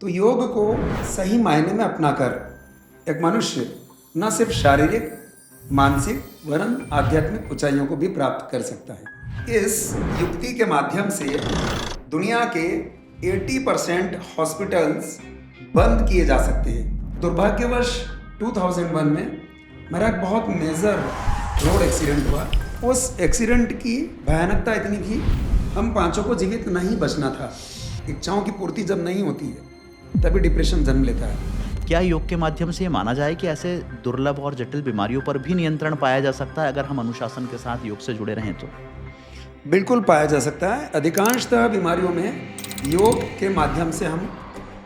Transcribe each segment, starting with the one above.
तो योग को सही मायने में अपनाकर एक मनुष्य न सिर्फ शारीरिक, मानसिक वरन आध्यात्मिक ऊंचाइयों को भी प्राप्त कर सकता है। इस युक्ति के माध्यम से दुनिया के 80% हॉस्पिटल्स बंद किए जा सकते हैं। दुर्भाग्यवश 2001 में मेरा एक बहुत मेजर रोड एक्सीडेंट हुआ। उस एक्सीडेंट की भयानकता इतनी थी, हम पांचों को जीवित नहीं बचना था। इच्छाओं की पूर्ति जब नहीं होती है तभी डिप्रेशन जन्म लेता है। क्या योग के माध्यम से ये माना जाए कि ऐसे दुर्लभ और जटिल बीमारियों पर भी नियंत्रण पाया जा सकता है अगर हम अनुशासन के साथ योग से जुड़े रहें तो? बिल्कुल पाया जा सकता है। अधिकांशतः बीमारियों में योग के माध्यम से हम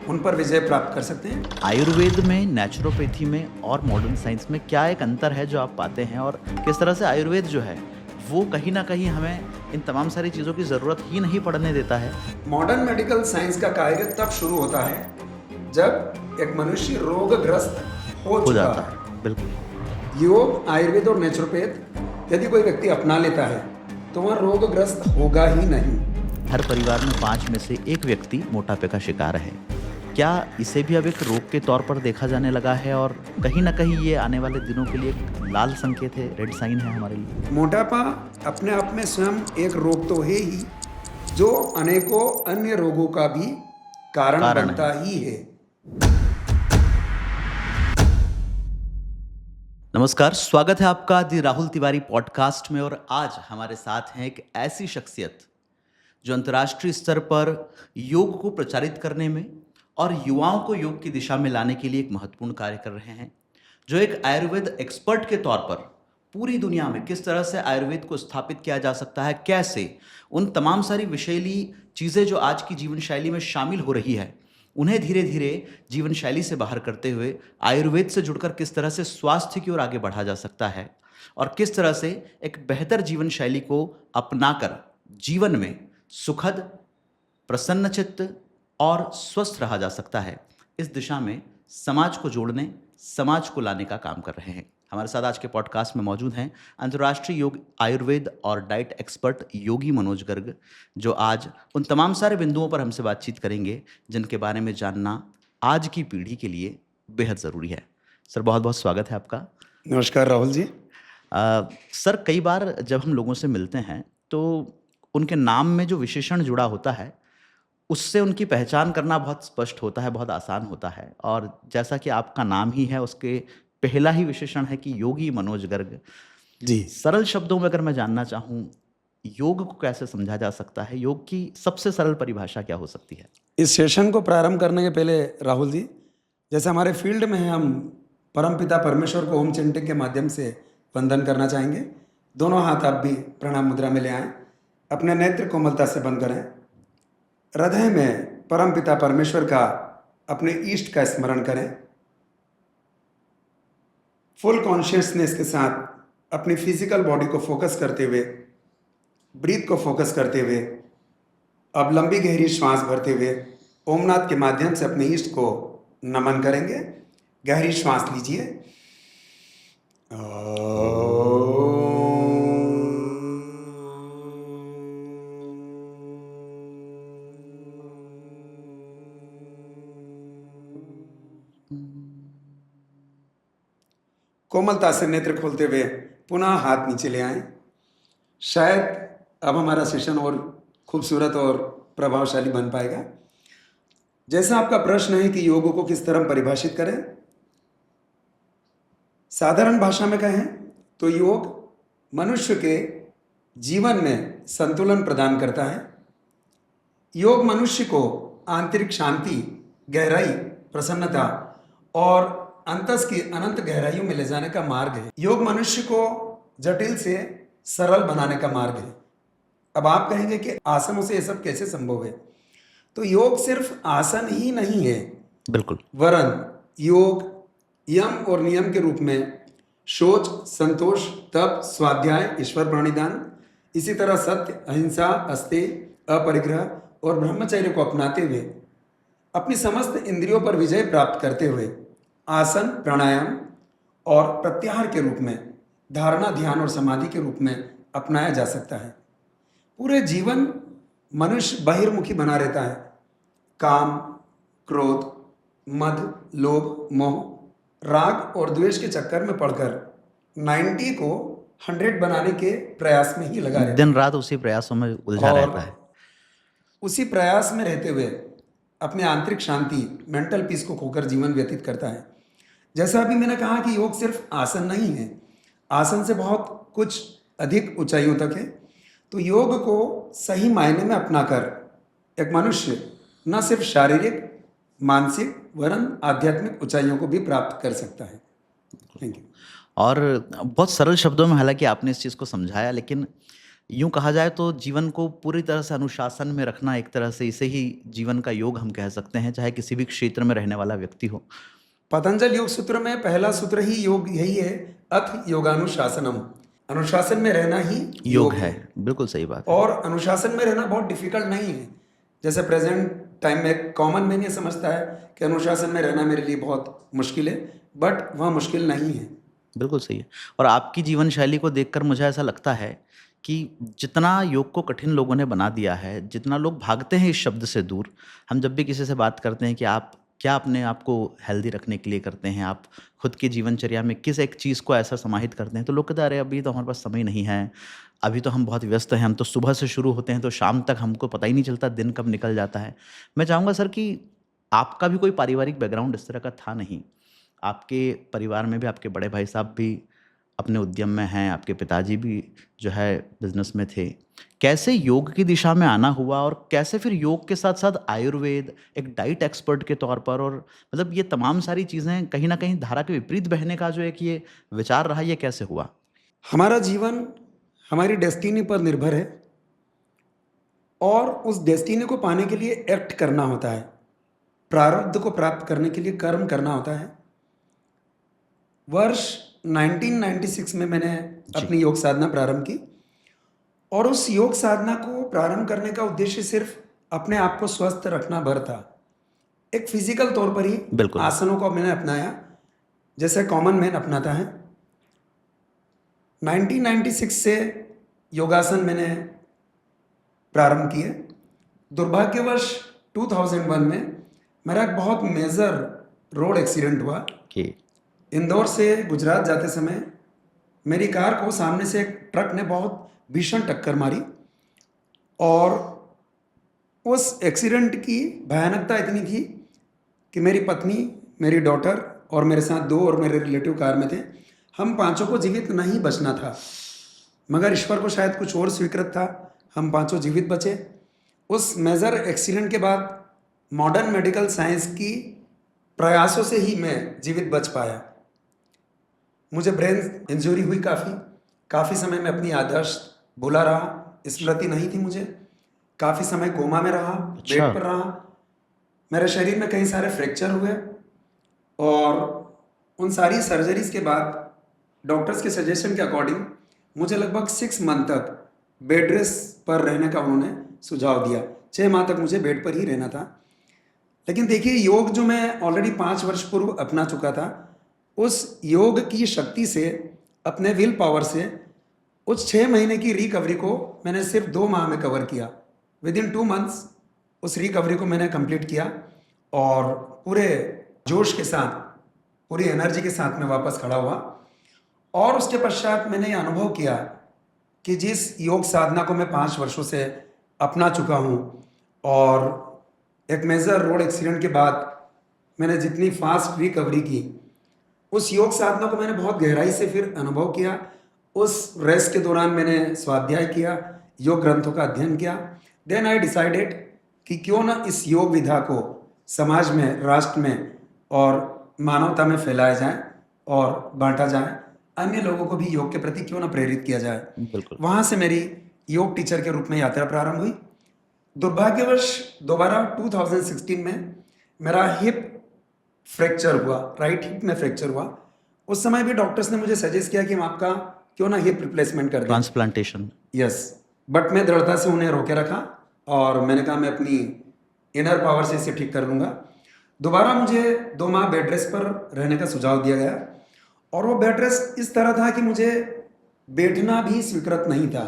उन पर विजय प्राप्त कर सकते हैं। आयुर्वेद में, नेचुरोपैथी में और मॉडर्न साइंस में क्या एक अंतर है जो आप पाते हैं, और किस तरह से आयुर्वेद जो है वो कहीं ना कहीं हमें इन तमाम सारी चीज़ों की ज़रूरत ही नहीं पड़ने देता है? मॉडर्न मेडिकल साइंस का कार्य तब शुरू होता है जब एक मनुष्य रोगग्रस्त हो चुका जाता है। है। बिल्कुल। योग, आयुर्वेद और नेचुरोपैथ यदि कोई व्यक्ति अपना लेता है तो वह रोगग्रस्त होगा ही नहीं। हर परिवार में 5 में से 1 व्यक्ति मोटापे का शिकार है। क्या इसे भी अब एक रोग के तौर पर देखा जाने लगा है, और कहीं ना कहीं ये आने वाले दिनों के लिए एक लाल संकेत है, रेड साइन है हमारे लिए? मोटापा अपने आप में स्वयं एक रोग तो है ही, जो अनेकों अन्य रोगों का भी कारण बनता ही है। नमस्कार, स्वागत है आपका दी राहुल तिवारी पॉडकास्ट में। और आज हमारे साथ हैं एक ऐसी शख्सियत जो अंतर्राष्ट्रीय स्तर पर योग को प्रचारित करने में और युवाओं को योग की दिशा में लाने के लिए एक महत्वपूर्ण कार्य कर रहे हैं, जो एक आयुर्वेद एक्सपर्ट के तौर पर पूरी दुनिया में किस तरह से आयुर्वेद को स्थापित किया जा सकता है, कैसे उन तमाम सारी विषैली चीज़ें जो आज की जीवन शैली में शामिल हो रही है उन्हें धीरे धीरे जीवन शैली से बाहर करते हुए आयुर्वेद से जुड़कर किस तरह से स्वास्थ्य की ओर आगे बढ़ा जा सकता है, और किस तरह से एक बेहतर जीवन शैली को अपनाकर जीवन में सुखद, प्रसन्नचित्त और स्वस्थ रहा जा सकता है। इस दिशा में समाज को जोड़ने, समाज को लाने का काम कर रहे हैं। हमारे साथ आज के पॉडकास्ट में मौजूद हैं अंतर्राष्ट्रीय योग, आयुर्वेद और डाइट एक्सपर्ट योगी मनोज गर्ग, जो आज उन तमाम सारे बिंदुओं पर हमसे बातचीत करेंगे जिनके बारे में जानना आज की पीढ़ी के लिए बेहद ज़रूरी है। सर, बहुत बहुत स्वागत है आपका। नमस्कार राहुल जी। सर, कई बार जब हम लोगों से मिलते हैं तो उनके नाम में जो विशेषण जुड़ा होता है उससे उनकी पहचान करना बहुत स्पष्ट होता है, बहुत आसान होता है। और जैसा कि आपका नाम ही है, उसके पहला ही विशेषण है कि योगी मनोज गर्ग जी। सरल शब्दों में अगर मैं जानना चाहूँ, योग को कैसे समझा जा सकता है? योग की सबसे सरल परिभाषा क्या हो सकती है? इस सेशन को प्रारंभ करने के पहले राहुल जी, जैसे हमारे फील्ड में है, हम परमपिता परमेश्वर को ओम चिंतन के माध्यम से वंदन करना चाहेंगे। दोनों हाथ आप भी प्रणाम मुद्रा में ले आएं, अपने नेत्र कोमलता से बंद करें। हृदय में परमपिता परमेश्वर का, अपने ईष्ट का स्मरण करें। फुल कॉन्शियसनेस के साथ अपनी फिजिकल बॉडी को फोकस करते हुए, ब्रीथ को फोकस करते हुए, अब लंबी गहरी श्वास भरते हुए ओमनाथ के माध्यम से अपने ईष्ट को नमन करेंगे। गहरी श्वास लीजिए। कोमलता से नेत्र खोलते हुए पुनः हाथ नीचे ले आएं। शायद अब हमारा सेशन और खूबसूरत और प्रभावशाली बन पाएगा। जैसा आपका प्रश्न है कि योग को किस तरह परिभाषित करें, साधारण भाषा में कहें तो योग मनुष्य के जीवन में संतुलन प्रदान करता है। योग मनुष्य को आंतरिक शांति, गहराई, प्रसन्नता और अंतस की अनंत गहराइयों में ले जाने का मार्ग है। योग मनुष्य को जटिल से सरल बनाने का मार्ग है। अब आप कहेंगे कि आसनों से ये सब कैसे संभव है? तो योग सिर्फ आसन ही नहीं है, बिल्कुल, वरन योग यम और नियम के रूप में शौच, संतोष, तप, स्वाध्याय, ईश्वर प्रणिधान, इसी तरह सत्य, अहिंसा, अस्तेय, अपरिग्रह और ब्रह्मचर्य को अपनाते हुए अपनी समस्त इंद्रियों पर विजय प्राप्त करते हुए आसन, प्राणायाम और प्रत्याहार के रूप में धारणा, ध्यान और समाधि के रूप में अपनाया जा सकता है। पूरे जीवन मनुष्य बहिर्मुखी बना रहता है। काम, क्रोध, मद, लोभ, मोह, राग और द्वेष के चक्कर में पड़कर 90 को 100 बनाने के प्रयास में ही लगा रहता दिन रात उसी प्रयासों में उलझा और रहता है। उसी प्रयास में रहते हुए अपने आंतरिक शांति, मेंटल पीस को खोकर जीवन व्यतीत करता है। जैसा अभी मैंने कहा कि योग सिर्फ आसन नहीं है, आसन से बहुत कुछ अधिक ऊंचाइयों तक है। तो योग को सही मायने में अपनाकर एक मनुष्य न सिर्फ शारीरिक, मानसिक वरन आध्यात्मिक ऊंचाइयों को भी प्राप्त कर सकता है। Thank you. और बहुत सरल शब्दों में हालांकि आपने इस चीज़ को समझाया, लेकिन यूं कहा जाए तो जीवन को पूरी तरह से अनुशासन में रखना एक तरह से इसे ही जीवन का योग हम कह सकते हैं, चाहे किसी भी क्षेत्र में रहने वाला व्यक्ति हो। पतंजल योग सूत्र में पहला सूत्र ही योग यही है, अथ योगानुशासनम। अनुशासन में रहना ही योग है, बिल्कुल सही बात है। और अनुशासन में रहना बहुत डिफिकल्ट नहीं है। जैसे प्रेजेंट टाइम में कॉमन मैन ये समझता है कि अनुशासन में रहना मेरे लिए बहुत मुश्किल है, बट वह मुश्किल नहीं है। बिल्कुल सही है। और आपकी जीवन शैली को देखकर मुझे ऐसा लगता है कि जितना योग को कठिन लोगों ने बना दिया है, जितना लोग भागते हैं इस शब्द से दूर, हम जब भी किसी से बात करते हैं कि आप क्या अपने आप को हेल्दी रखने के लिए करते हैं, आप खुद की जीवनचर्या में किस एक चीज़ को ऐसा समाहित करते हैं, तो लोग कहते हैं अरे अभी तो हमारे पास समय नहीं है, अभी तो हम बहुत व्यस्त हैं, हम तो सुबह से शुरू होते हैं तो शाम तक हमको पता ही नहीं चलता दिन कब निकल जाता है। मैं चाहूँगा सर कि आपका भी कोई पारिवारिक बैकग्राउंड इस तरह का था नहीं, आपके परिवार में भी आपके बड़े भाई साहब भी अपने उद्यम में हैं, आपके पिताजी भी जो है बिजनेस में थे। कैसे योग की दिशा में आना हुआ और कैसे फिर योग के साथ साथ आयुर्वेद, एक डाइट एक्सपर्ट के तौर पर, और मतलब ये तमाम सारी चीज़ें कहीं ना कहीं धारा के विपरीत बहने का जो एक ये विचार रहा, ये कैसे हुआ? हमारा जीवन हमारी डेस्टिनी पर निर्भर है और उस डेस्टिनी को पाने के लिए एक्ट करना होता है, प्रारब्ध को प्राप्त करने के लिए कर्म करना होता है। वर्ष 1996 में मैंने अपनी योग साधना प्रारंभ की और उस योग साधना को प्रारंभ करने का उद्देश्य सिर्फ अपने आप को स्वस्थ रखना भर था। एक फिजिकल तौर पर ही बिल्कुल। आसनों को मैंने अपनाया जैसे कॉमन मैन अपनाता है। 1996 से योगासन मैंने प्रारंभ किए। दुर्भाग्यवश 2001 में मेरा एक बहुत मेजर रोड एक्सीडेंट हुआ। कि इंदौर से गुजरात जाते समय मेरी कार को सामने से एक ट्रक ने बहुत भीषण टक्कर मारी और उस एक्सीडेंट की भयानकता इतनी थी कि मेरी पत्नी, मेरी डॉटर और मेरे साथ 2 और मेरे रिलेटिव कार में थे। हम पांचों को जीवित नहीं बचना था, मगर ईश्वर को शायद कुछ और स्वीकृत था, हम पांचों जीवित बचे। उस मेजर एक्सीडेंट के बाद मॉडर्न मेडिकल साइंस की प्रयासों से ही मैं जीवित बच पाया। मुझे ब्रेन इंजरी हुई, काफ़ी समय में अपनी याददाश्त भूला रहा, स्मृति नहीं थी मुझे, काफ़ी समय कोमा में रहा, बेड पर रहा। मेरे शरीर में कई सारे फ्रैक्चर हुए और उन सारी सर्जरीज के बाद डॉक्टर्स के सजेशन के अकॉर्डिंग मुझे लगभग 6 मंथ तक बेड रेस्ट पर रहने का उन्होंने सुझाव दिया। 6 माह तक मुझे बेड पर ही रहना था। लेकिन देखिए, योग जो मैं ऑलरेडी 5 वर्ष पूर्व अपना चुका था, उस योग की शक्ति से, अपने विल पावर से उस 6 महीने की रिकवरी को मैंने सिर्फ 2 माह में कवर किया। विद इन 2 मंथ्स उस रिकवरी को मैंने कंप्लीट किया और पूरे जोश के साथ, पूरी एनर्जी के साथ मैं वापस खड़ा हुआ। और उसके पश्चात मैंने ये अनुभव किया कि जिस योग साधना को मैं 5 वर्षों से अपना चुका हूँ और एक मेजर रोड एक्सीडेंट के बाद मैंने जितनी फास्ट रिकवरी की, उस योग साधना को मैंने बहुत गहराई से फिर अनुभव किया। उस रेस्ट के दौरान मैंने स्वाध्याय किया, योग ग्रंथों का अध्ययन किया। देन आई डिसाइडेड कि क्यों ना इस योग विधा को समाज में, राष्ट्र में और मानवता में फैलाया जाए और बांटा जाए। अन्य लोगों को भी योग के प्रति क्यों ना प्रेरित किया जाए। बिल्कुल। वहाँ से मेरी योग टीचर के रूप में यात्रा प्रारंभ हुई। दुर्भाग्यवश दोबारा 2016 में मेरा हिप फ्रैक्चर हुआ, राइट हिप में फ्रैक्चर हुआ। उस समय भी डॉक्टर्स ने मुझे सजेस्ट किया कि हम आपका क्यों ना हिप रिप्लेसमेंट कर दें, ट्रांसप्लांटेशन। यस। बट मैं दृढ़ता से उन्हें रोके रखा और मैंने कहा मैं अपनी इनर पावर से इसे ठीक कर लूँगा। दोबारा मुझे 2 माह बेड रेस्ट पर रहने का सुझाव दिया गया और वो बेड रेस्ट इस तरह था कि मुझे बैठना भी स्वीकृत नहीं था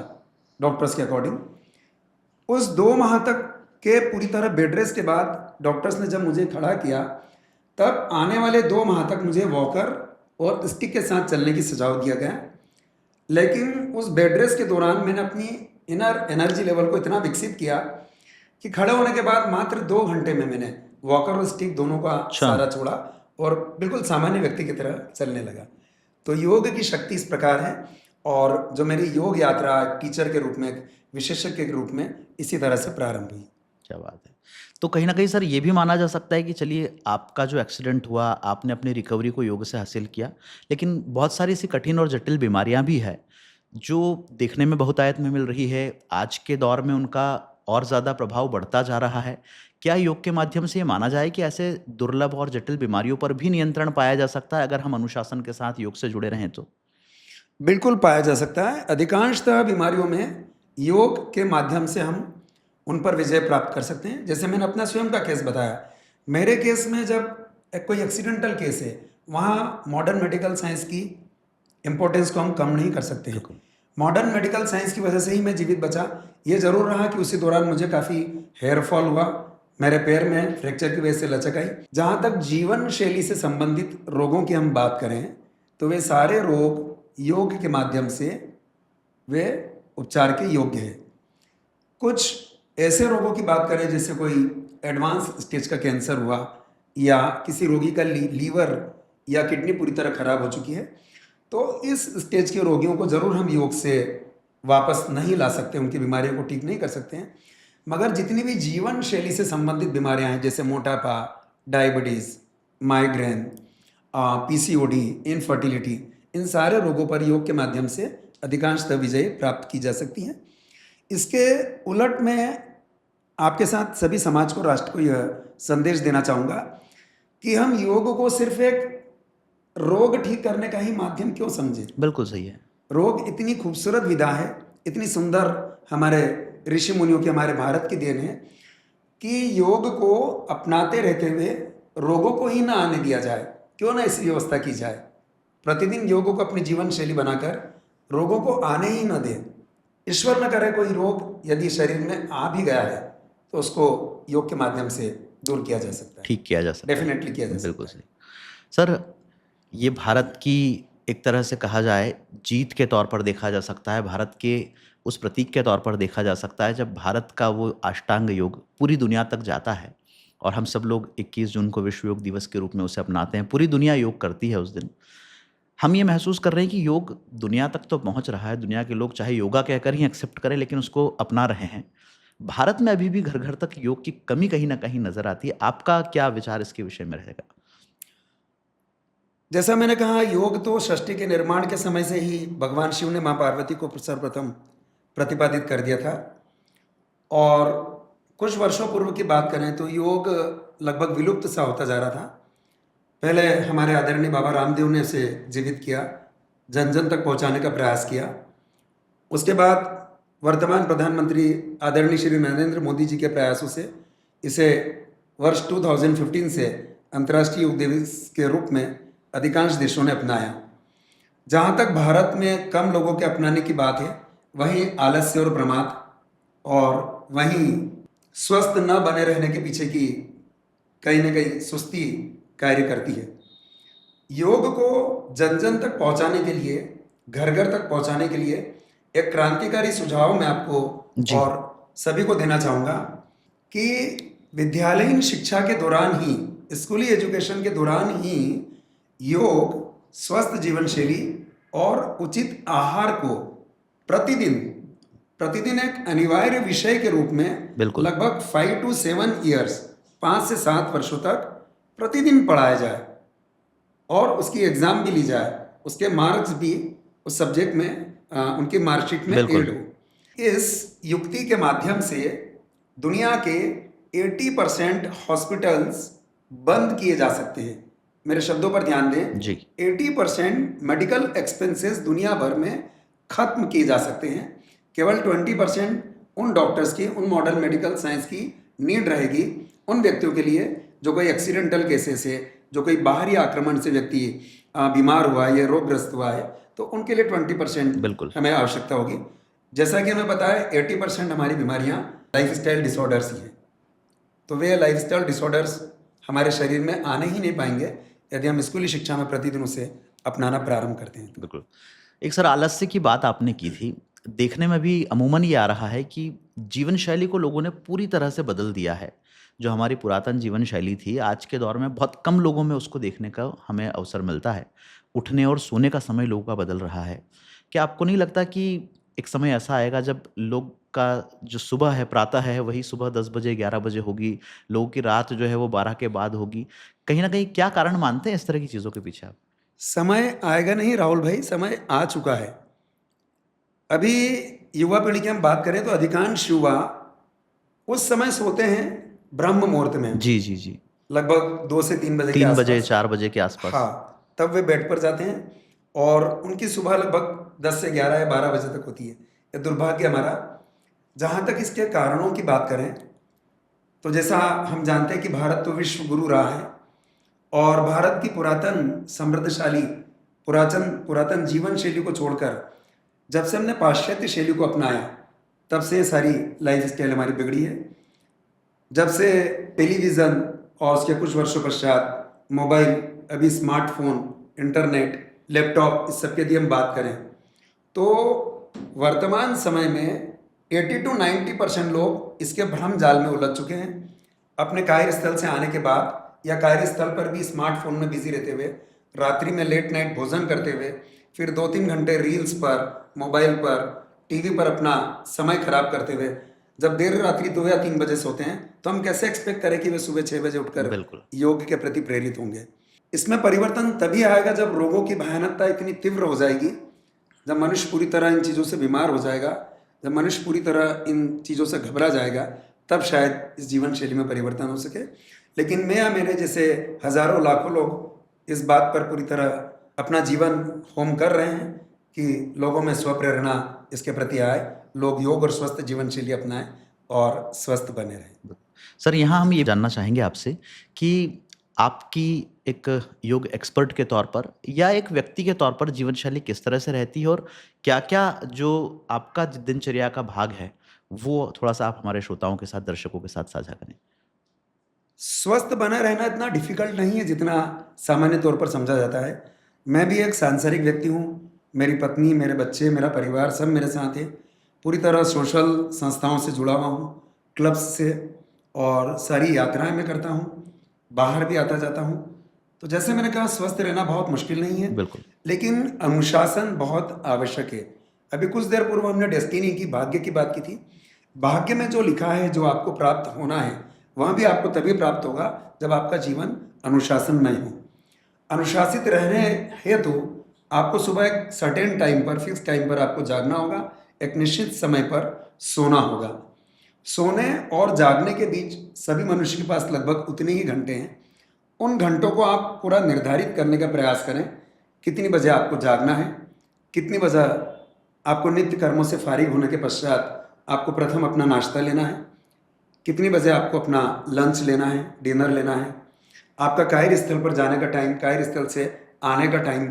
डॉक्टर्स के अकॉर्डिंग। उस 2 माह तक कि पूरी तरह बेड रेस्ट के बाद डॉक्टर्स ने जब मुझे खड़ा किया, तब आने वाले 2 माह तक मुझे वॉकर और स्टिक के साथ चलने की सुझाव दिया गया। लेकिन उस बेड रेस्ट के दौरान मैंने अपनी इनर एनर्जी लेवल को इतना विकसित किया कि खड़े होने के बाद मात्र 2 घंटे में मैंने वॉकर और स्टिक दोनों का सहारा छोड़ा और बिल्कुल सामान्य व्यक्ति की तरह चलने लगा। तो योग की शक्ति इस प्रकार है, और जो मेरी योग यात्रा टीचर के रूप में, एक विशेषज्ञ के रूप में इसी तरह से प्रारंभ हुई। क्या बात है। तो कहीं ना कहीं सर ये भी माना जा सकता है कि चलिए आपका जो एक्सीडेंट हुआ, आपने अपनी रिकवरी को योग से हासिल किया, लेकिन बहुत सारी ऐसी कठिन और जटिल बीमारियां भी है जो देखने में बहुतायत में मिल रही है। आज के दौर में उनका और ज़्यादा प्रभाव बढ़ता जा रहा है। क्या योग के माध्यम से ये माना जाए कि ऐसे दुर्लभ और जटिल बीमारियों पर भी नियंत्रण पाया जा सकता है अगर हम अनुशासन के साथ योग से जुड़े रहें तो? बिल्कुल पाया जा सकता है। अधिकांशतः बीमारियों में योग के माध्यम से हम उन पर विजय प्राप्त कर सकते हैं। जैसे मैंने अपना स्वयं का केस बताया, मेरे केस में जब कोई एक्सीडेंटल केस है, वहाँ मॉडर्न मेडिकल साइंस की इम्पोर्टेंस को हम कम नहीं कर सकते हैं। मॉडर्न मेडिकल साइंस की वजह से ही मैं जीवित बचा। ये ज़रूर रहा कि उसी दौरान मुझे काफ़ी हेयर फॉल हुआ, मेरे पैर में फ्रैक्चर की वजह से लचक आई। जहाँ तक जीवन शैली से संबंधित रोगों की हम बात करें, तो वे सारे रोग योग के माध्यम से वे उपचार के योग्य हैं। कुछ ऐसे रोगों की बात करें जैसे कोई एडवांस स्टेज का कैंसर हुआ, या किसी रोगी का लीवर या किडनी पूरी तरह खराब हो चुकी है, तो इस स्टेज के रोगियों को ज़रूर हम योग से वापस नहीं ला सकते, उनकी बीमारियों को ठीक नहीं कर सकते हैं। मगर जितनी भी जीवन शैली से संबंधित बीमारियां हैं, जैसे मोटापा, डायबिटीज़, माइग्रेन, पीसीओडी, इनफर्टिलिटी, इन सारे रोगों पर योग के माध्यम से अधिकांशतः विजय प्राप्त की जा सकती है। इसके उलट मैं आपके साथ सभी समाज को, राष्ट्र को यह संदेश देना चाहूँगा कि हम योग को सिर्फ एक रोग ठीक करने का ही माध्यम क्यों समझें। बिल्कुल सही है। रोग इतनी खूबसूरत विधा है, इतनी सुंदर हमारे ऋषि मुनियों की, हमारे भारत की देन है कि योग को अपनाते रहते हुए रोगों को ही ना आने दिया जाए। क्यों ना ऐसी व्यवस्था की जाए, प्रतिदिन योग को अपनी जीवन शैली बनाकर रोगों को आने ही न दें। ईश्वर न करे कोई रोग यदि शरीर में आ भी गया है तो उसको योग के माध्यम से दूर किया जा सकता है, ठीक किया जा सकता है। डेफिनेटली किया जा सकता है। बिल्कुल सही। सर, ये भारत की एक तरह से कहा जाए जीत के तौर पर देखा जा सकता है, भारत के उस प्रतीक के तौर पर देखा जा सकता है जब भारत का वो अष्टांग योग पूरी दुनिया तक जाता है, और हम सब लोग 21 जून को विश्व योग दिवस के रूप में उसे अपनाते हैं। पूरी दुनिया योग करती है उस दिन। हम ये महसूस कर रहे हैं कि योग दुनिया तक तो पहुंच रहा है, दुनिया के लोग चाहे योगा कहकर ही एक्सेप्ट करें लेकिन उसको अपना रहे हैं। भारत में अभी भी घर घर तक योग की कमी कहीं ना कहीं नजर आती है। आपका क्या विचार इसके विषय में रहेगा? जैसा मैंने कहा, योग तो सृष्टि के निर्माण के समय से ही भगवान शिव ने माँ पार्वती को सर्वप्रथम प्रतिपादित कर दिया था, और कुछ वर्षों पूर्व की बात करें तो योग लगभग विलुप्त सा होता जा रहा था। पहले हमारे आदरणीय बाबा रामदेव ने इसे जीवित किया, जन जन तक पहुंचाने का प्रयास किया। उसके बाद वर्तमान प्रधानमंत्री आदरणीय श्री नरेंद्र मोदी जी के प्रयासों से इसे वर्ष 2015 से अंतर्राष्ट्रीय योग दिवस के रूप में अधिकांश देशों ने अपनाया। जहाँ तक भारत में कम लोगों के अपनाने की बात है, वहीं आलस्य और प्रमाद और वहीं स्वस्थ न बने रहने के पीछे की कहीं न कहीं सुस्ती कार्य करती है। योग को जन जन तक पहुंचाने के लिए, घर घर तक पहुंचाने के लिए एक क्रांतिकारी सुझाव मैं आपको और सभी को देना चाहूँगा कि विद्यालयीन शिक्षा के दौरान ही, स्कूली एजुकेशन के दौरान ही योग, स्वस्थ जीवन शैली और उचित आहार को प्रतिदिन एक अनिवार्य विषय के रूप में लगभग 5 to 7 ईयर्स, 5 से 7 वर्षों तक प्रतिदिन पढ़ाया जाए और उसकी एग्जाम भी ली जाए, उसके मार्क्स भी उस सब्जेक्ट में उनकी मार्कशीट में ऐड हो। इस युक्ति के माध्यम से दुनिया के 80% हॉस्पिटल्स बंद किए जा सकते हैं। मेरे शब्दों पर ध्यान दें जी। 80% मेडिकल एक्सपेंसेस दुनिया भर में खत्म किए जा सकते हैं। केवल 20% उन डॉक्टर्स की, उन मॉडर्न मेडिकल साइंस की नीड रहेगी उन व्यक्तियों के लिए जो कोई एक्सीडेंटल केसेस है, जो कोई बाहरी आक्रमण से व्यक्ति बीमार हुआ है या रोगग्रस्त हुआ है, तो उनके लिए 20% हमें आवश्यकता होगी। जैसा कि हमें पता है 80% हमारी बीमारियां लाइफस्टाइल डिसऑर्डर्स ही हैं। तो वे लाइफस्टाइल डिसऑर्डर्स हमारे शरीर में आने ही नहीं पाएंगे यदि हम स्कूली शिक्षा में प्रतिदिन उसे अपनाना प्रारंभ करते हैं तो। बिल्कुल। एक सर आलस्य की बात आपने की थी। देखने में भी अमूमन ये आ रहा है कि जीवन शैली को लोगों ने पूरी तरह से बदल दिया है। जो हमारी पुरातन जीवन शैली थी, आज के दौर में बहुत कम लोगों में उसको देखने का हमें अवसर मिलता है। उठने और सोने का समय लोगों का बदल रहा है। क्या आपको नहीं लगता कि एक समय ऐसा आएगा जब लोग का जो सुबह है, प्रातः है, वही सुबह 10 बजे, 11 बजे होगी, लोगों की रात जो है वो 12 के बाद होगी? कहीं न कहीं क्या कारण मानते हैं इस तरह की चीज़ों के पीछे आप? समय आएगा नहीं राहुल भाई, समय आ चुका है। अभी युवा पीढ़ी की हम बात करें तो अधिकांश युवा उस समय सोते हैं ब्रह्म मुहूर्त में, जी, जी, जी। लगभग 2 से 3 बजे के 3 बजे, आसपास। 4 बजे के आसपास। हाँ, तब वे बेड पर जाते हैं और उनकी सुबह लगभग 10 से 11 या 12 बजे तक होती है। ये दुर्भाग्य हमारा। जहाँ तक इसके कारणों की बात करें तो जैसा हम जानते हैं कि भारत तो विश्व गुरु रहा है और भारत की पुरातन समृद्धशाली पुरातन जीवन शैली को छोड़कर जब से हमने पाश्चात्य शैली को अपनाया तब से ये सारी लाइफ स्टाइल हमारी बिगड़ी है। जब से टेलीविज़न और उसके कुछ वर्षों पश्चात मोबाइल, अभी स्मार्टफोन, इंटरनेट, लैपटॉप, इस सब की यदि हम बात करें तो वर्तमान समय में 80 to 90% लोग इसके भ्रम जाल में उलझ चुके हैं। अपने कार्यस्थल से आने के बाद या कार्यस्थल पर भी स्मार्टफोन में बिजी रहते हुए, रात्रि में लेट नाइट भोजन करते हुए, फिर 2-3 घंटे रील्स पर, मोबाइल पर, टीवी पर अपना समय खराब करते हुए जब देर रात्रि 2 या 3 बजे सोते हैं तो हम कैसे एक्सपेक्ट करें कि वे सुबह 6 बजे उठकर बिल्कुल। योग के प्रति प्रेरित होंगे। इसमें परिवर्तन तभी आएगा जब रोगों की भयानकता इतनी तीव्र हो जाएगी, जब मनुष्य पूरी तरह इन चीज़ों से बीमार हो जाएगा, जब मनुष्य पूरी तरह इन चीज़ों से घबरा जाएगा, तब शायद इस जीवन शैली में परिवर्तन हो सके। लेकिन मैं या मेरे जैसे हजारों लाखों लोग इस बात पर पूरी तरह अपना जीवन होम कर रहे हैं कि लोगों में स्वप्रेरणा इसके प्रति आए, लोग योग और स्वस्थ जीवन शैली अपनाएं और स्वस्थ बने रहें। सर, यहाँ हम ये जानना चाहेंगे आपसे कि आपकी एक योग एक्सपर्ट के तौर पर या एक व्यक्ति के तौर पर जीवन शैली किस तरह से रहती है और क्या-क्या जो आपका दिनचर्या का भाग है, वो थोड़ा-सा आप हमारे श्रोताओं के साथ, दर्शकों के साथ साझा करें? स्वस्थ बना रहना इतना डिफिकल्ट नहीं है जितना सामान्य तौर पर समझा जाता है। मैं भी एक सांसारिक व्यक्ति हूँ। मेरी पत्नी, मेरे बच्चे, मेरा परिवार सब मेरे साथ है। पूरी तरह सोशल संस्थाओं से जुड़ा हुआ हूँ, क्लब्स से, और सारी यात्राएं मैं करता हूँ, बाहर भी आता जाता हूँ। तो जैसे मैंने कहा, स्वस्थ रहना बहुत मुश्किल नहीं है, बिल्कुल। लेकिन अनुशासन बहुत आवश्यक है। अभी कुछ देर पूर्व हमने डेस्टिनी की, भाग्य की बात की थी। भाग्य में जो लिखा है, जो आपको प्राप्त होना है, वह भी आपको तभी प्राप्त होगा जब आपका जीवन अनुशासनमय हो। अनुशासित रहने हेतु आपको सुबह एक सर्टेन टाइम पर, फिक्स टाइम पर आपको जागना होगा, एक निश्चित समय पर सोना होगा। सोने और जागने के बीच सभी मनुष्य के पास लगभग उतने ही घंटे हैं। उन घंटों को आप पूरा निर्धारित करने का प्रयास करें। कितनी बजे आपको जागना है, कितनी बजे आपको नित्य कर्मों से फारिग होने के पश्चात आपको प्रथम अपना नाश्ता लेना है, कितनी बजे आपको अपना लंच लेना है, डिनर लेना है, आपका कार्यस्थल पर जाने का टाइम, कार्यस्थल से आने का टाइम,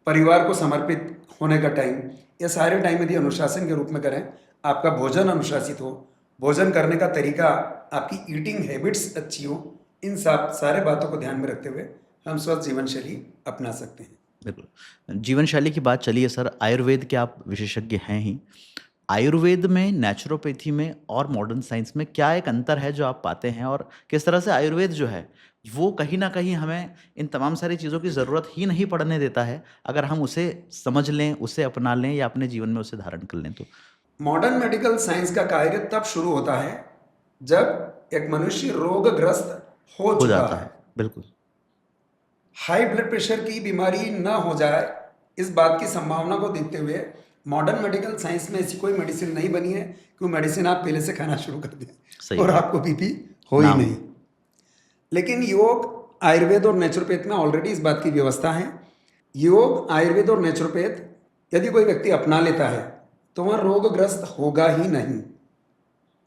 परिवार को समर्पित होने का टाइम, ये सारे टाइम यदि अनुशासन के रूप में करें, आपका भोजन अनुशासित हो, भोजन करने का तरीका, आपकी ईटिंग हैबिट्स अच्छी हो, इन सब सारे बातों को ध्यान में रखते हुए हम स्वस्थ जीवन शैली अपना सकते हैं। बिल्कुल। जीवन शैली की बात चली है सर, आयुर्वेद के आप विशेषज्ञ हैं ही। आयुर्वेद में, नेचुरोपैथी में और मॉडर्न साइंस में क्या एक अंतर है जो आप पाते हैं और किस तरह से आयुर्वेद जो है वो कहीं न कहीं हमें इन तमाम सारी चीज़ों की ज़रूरत ही नहीं पड़ने देता है, अगर हम उसे समझ लें, उसे अपना लें या अपने जीवन में उसे धारण कर लें तो? मॉडर्न मेडिकल साइंस का कार्य तब शुरू होता है जब एक मनुष्य रोगग्रस्त हो हो चुका जाता है। है। बिल्कुल। हाई ब्लड प्रेशर की बीमारी न हो जाए, इस बात की संभावना को देखते हुए मॉडर्न मेडिकल साइंस में ऐसी कोई मेडिसिन नहीं बनी है कि वो मेडिसिन आप पहले से खाना शुरू कर सही दें और बात। आपको बीपी हो ही ना हो। नहीं। लेकिन योग, आयुर्वेद और नेचुरोपैथ में ऑलरेडी इस बात की व्यवस्था है। योग, आयुर्वेद और नेचुरोपैथ यदि कोई व्यक्ति अपना लेता है तो वह रोगग्रस्त होगा ही नहीं,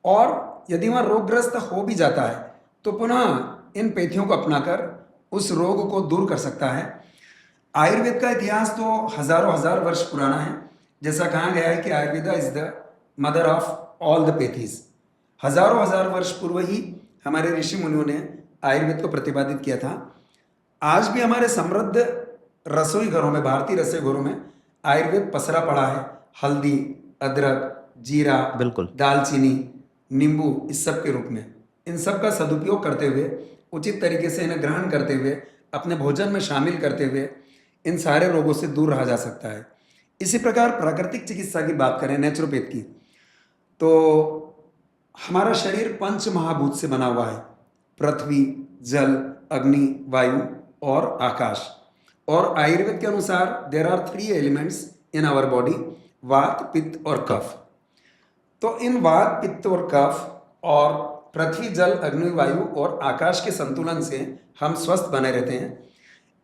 और यदि वह रोगग्रस्त हो भी जाता है तो पुनः इन पैथियों को अपनाकर उस रोग को दूर कर सकता है। आयुर्वेद का इतिहास तो हजारों हजार वर्ष पुराना है। जैसा कहा गया है कि Ayurveda is the mother of all the pathies. हजारों हजार वर्ष पूर्व ही हमारे ऋषि मुनियों ने आयुर्वेद को प्रतिपादित किया था। आज भी हमारे समृद्ध रसोई घरों में, भारतीय रसोई घरों में आयुर्वेद पसरा पड़ा है। हल्दी, अदरक, जीरा, बिल्कुल। दालचीनी, नींबू, इस सब के रूप में इन सब का सदुपयोग करते हुए, उचित तरीके से इन्हें ग्रहण करते हुए, अपने भोजन में शामिल करते हुए इन सारे रोगों से दूर रहा जा सकता है। इसी प्रकार प्राकृतिक चिकित्सा की बात करें, नेचुरोपैथ की, तो हमारा शरीर पंच महाभूत से बना हुआ है। पृथ्वी, जल, अग्नि, वायु और आकाश। और आयुर्वेद के अनुसार there are 3 elements in our body, vata, pitta और कफ। तो इन वात, पित्त और कफ और पृथ्वी, जल, अग्नि, वायु और आकाश के संतुलन से हम स्वस्थ बने रहते हैं।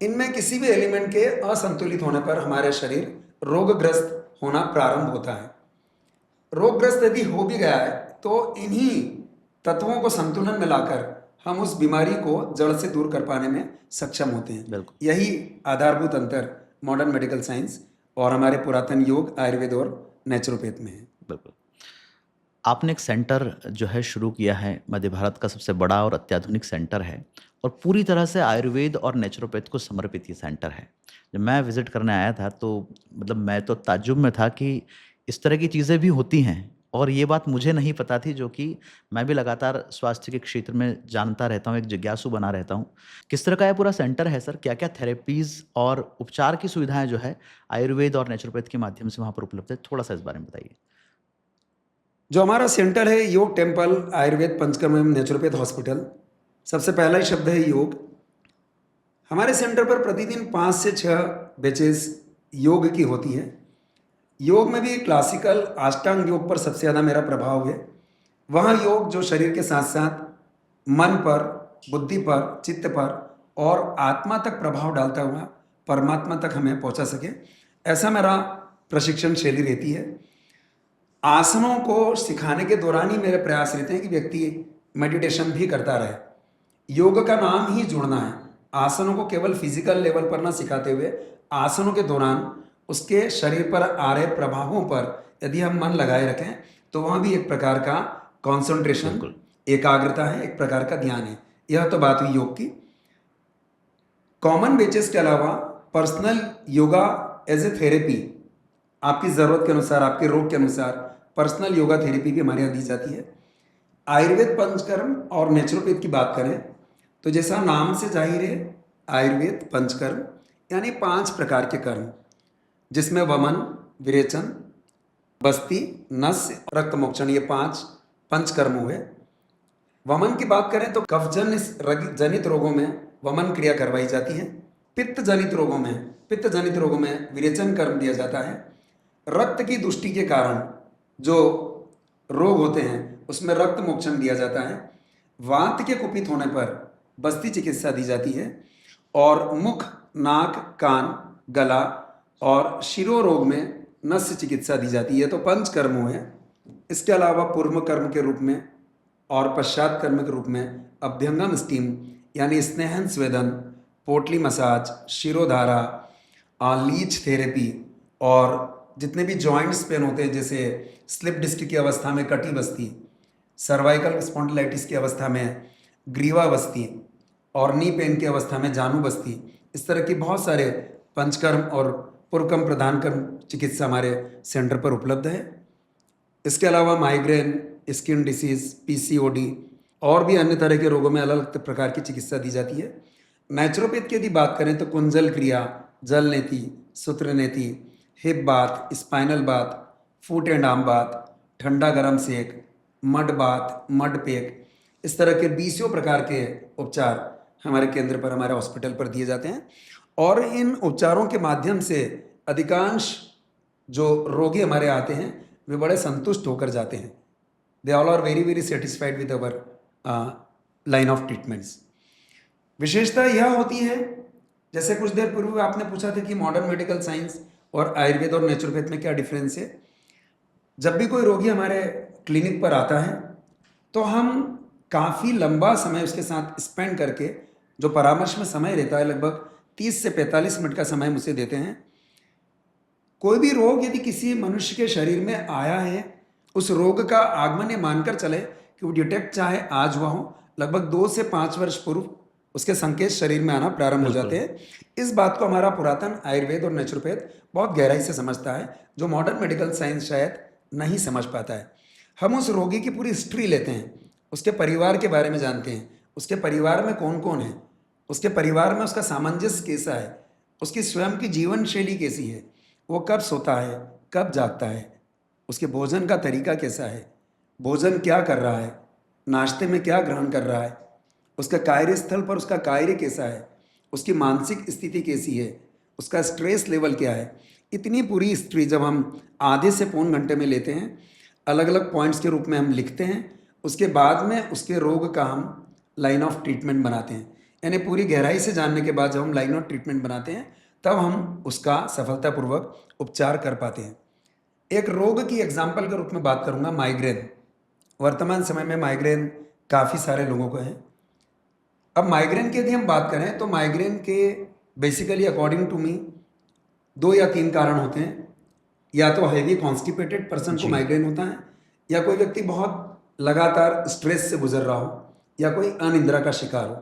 इनमें किसी भी एलिमेंट के असंतुलित होने पर हमारे शरीर रोगग्रस्त होना प्रारंभ होता है। रोगग्रस्त यदि हो भी गया है तो इन्हीं तत्वों को संतुलन में लाकर हम उस बीमारी को जड़ से दूर कर पाने में सक्षम होते हैं। बिल्कुल। यही आधारभूत अंतर मॉडर्न मेडिकल साइंस और हमारे पुरातन योग, आयुर्वेद और नेचुरोपैथ में है। बिल्कुल। आपने एक सेंटर जो है शुरू किया है, मध्य भारत का सबसे बड़ा और अत्याधुनिक सेंटर है और पूरी तरह से आयुर्वेद और नेचुरोपैथ को समर्पित ये सेंटर है। जब मैं विज़िट करने आया था तो मतलब मैं तो ताज्जुब में था कि इस तरह की चीज़ें भी होती हैं और ये बात मुझे नहीं पता थी, जो कि मैं भी लगातार स्वास्थ्य के क्षेत्र में जानता रहता हूँ, एक जिज्ञासु बना रहता हूँ। किस तरह का ये पूरा सेंटर है सर? क्या-क्या थेरेपीज़ और उपचार की सुविधाएँ जो है आयुर्वेद और नेचुरोपैथ के माध्यम से वहाँ पर उपलब्ध है? थोड़ा-सा इस बारे में बताइए। जो हमारा सेंटर है योग टेम्पल आयुर्वेद पंचकर्म एवं नेचुरोपैथ हॉस्पिटल, सबसे पहला ही शब्द है योग। हमारे सेंटर पर प्रतिदिन 5 से 6 बैचेस योग की होती है। योग में भी क्लासिकल अष्टांग योग पर सबसे ज़्यादा मेरा प्रभाव है। वह योग जो शरीर के साथ साथ मन पर, बुद्धि पर, चित्त पर और आत्मा तक प्रभाव डालता हुआ परमात्मा तक हमें पहुंचा सके, ऐसा मेरा प्रशिक्षण शैली रहती है। आसनों को सिखाने के दौरान ही मेरे प्रयास रहते हैं कि व्यक्ति मेडिटेशन भी करता रहे। योग का नाम ही जुड़ना है। आसनों को केवल फिजिकल लेवल पर ना सिखाते हुए आसनों के दौरान उसके शरीर पर आ रहे प्रभावों पर यदि हम मन लगाए रखें तो वहाँ भी एक प्रकार का कॉन्सेंट्रेशन, बिल्कुल। एकाग्रता है, एक प्रकार का ध्यान है। यह तो बात हुई योग की। कॉमन बेचेस के अलावा personal yoga as a therapy, आपकी ज़रूरत के अनुसार, आपके रोग के अनुसार पर्सनल योगा थेरेपी भी हमारे यहाँ दी जाती है। आयुर्वेद पंचकर्म और नेचुरोपैथ की बात करें तो जैसा नाम से जाहिर है, आयुर्वेद पंचकर्म यानी 5 प्रकार के कर्म, जिसमें वमन, विरेचन, बस्ती, नस्य, रक्त मोक्षण, ये 5 पंचकर्म हुए। वमन की बात करें तो जनित रोगों में वमन क्रिया करवाई जाती है। पित्त जनित रोगों में विरेचन कर्म दिया जाता है। रक्त की दुष्टि के कारण जो रोग होते हैं उसमें रक्त मोक्षण दिया जाता है। वात के कुपित होने पर बस्ती चिकित्सा दी जाती है और मुख, नाक, कान, गला और शिरो रोग में नस्य चिकित्सा दी जाती है। तो पंचकर्म हुए। इसके अलावा पूर्व कर्म के रूप में और पश्चात कर्म के रूप में अभ्यंगम स्टीम यानी स्नेहन स्वेदन, पोटली मसाज, शिरोधारा, लीच थेरेपी और जितने भी जॉइंट्स पेन होते हैं जैसे स्लिप डिस्क की अवस्था में कटी बस्ती, सर्वाइकल स्पॉन्डिलाइटिस की अवस्था में ग्रीवा बस्ती और नी पेन की अवस्था में जानू बस्ती, इस तरह की बहुत सारे पंचकर्म और पूर्वकर्म प्रधान कर्म चिकित्सा हमारे सेंटर पर उपलब्ध है। इसके अलावा माइग्रेन, स्किन डिसीज, पीसीओडी और भी अन्य तरह के रोगों में अलग अलग प्रकार की चिकित्सा दी जाती है। नेचुरोपैथ की यदि बात करें तो कुंजल क्रिया, जल नेति, सूत्र नेति, hip bath, spinal bath, foot and arm bath, ठंडा गरम सेक, मड बाथ, मड पैक, इस तरह के 20 प्रकार के उपचार हमारे केंद्र पर, हमारे हॉस्पिटल पर दिए जाते हैं। और इन उपचारों के माध्यम से अधिकांश जो रोगी हमारे आते हैं वे बड़े संतुष्ट होकर जाते हैं। They all are very very satisfied with our line of treatments. विशेषता यह होती है, जैसे कुछ देर पूर्व आपने पूछा था कि मॉडर्न मेडिकल साइंस और आयुर्वेद और नेचुरोपैथ में क्या डिफरेंस है। जब भी कोई रोगी हमारे क्लिनिक पर आता है तो हम काफ़ी लंबा समय उसके साथ स्पेंड करके, जो परामर्श में समय रहता है लगभग 30 से 45 मिनट का समय मुझे देते हैं। कोई भी रोग यदि किसी मनुष्य के शरीर में आया है, उस रोग का आगमन ये मानकर चले कि वो डिटेक्ट चाहे आज हुआ हो, लगभग 2 से 5 वर्ष पूर्व उसके संकेत शरीर में आना प्रारंभ हो जाते हैं। इस बात को हमारा पुरातन आयुर्वेद और नेचुरोपैथ बहुत गहराई से समझता है, जो मॉडर्न मेडिकल साइंस शायद नहीं समझ पाता है। हम उस रोगी की पूरी हिस्ट्री लेते हैं, उसके परिवार के बारे में जानते हैं, उसके परिवार में कौन कौन है, उसके परिवार में उसका सामंजस्य कैसा है, उसकी स्वयं की जीवन शैली कैसी है, वो कब सोता है, कब जागता है, उसके भोजन का तरीका कैसा है, भोजन क्या कर रहा है, नाश्ते में क्या ग्रहण कर रहा है, उसका कार्यस्थल पर उसका कार्य कैसा है, उसकी मानसिक स्थिति कैसी है, उसका स्ट्रेस लेवल क्या है। इतनी पूरी हिस्ट्री जब हम आधे से पौन घंटे में लेते हैं, अलग अलग पॉइंट्स के रूप में हम लिखते हैं, उसके बाद में उसके रोग का हम लाइन ऑफ ट्रीटमेंट बनाते हैं। यानी पूरी गहराई से जानने के बाद जब हम लाइन ऑफ ट्रीटमेंट बनाते हैं, तब हम उसका सफलतापूर्वक उपचार कर पाते हैं। एक रोग की एग्जाम्पल के रूप में बात करूंगा, माइग्रेन। वर्तमान समय में माइग्रेन काफ़ी सारे लोगों को है। अब माइग्रेन की यदि हम बात करें तो माइग्रेन के बेसिकली अकॉर्डिंग टू मी 2 या 3 कारण होते हैं। या तो हैवी कॉन्स्टिपेटेड पर्सन को माइग्रेन होता है, या कोई व्यक्ति बहुत लगातार स्ट्रेस से गुजर रहा हो, या कोई अनिद्रा का शिकार हो।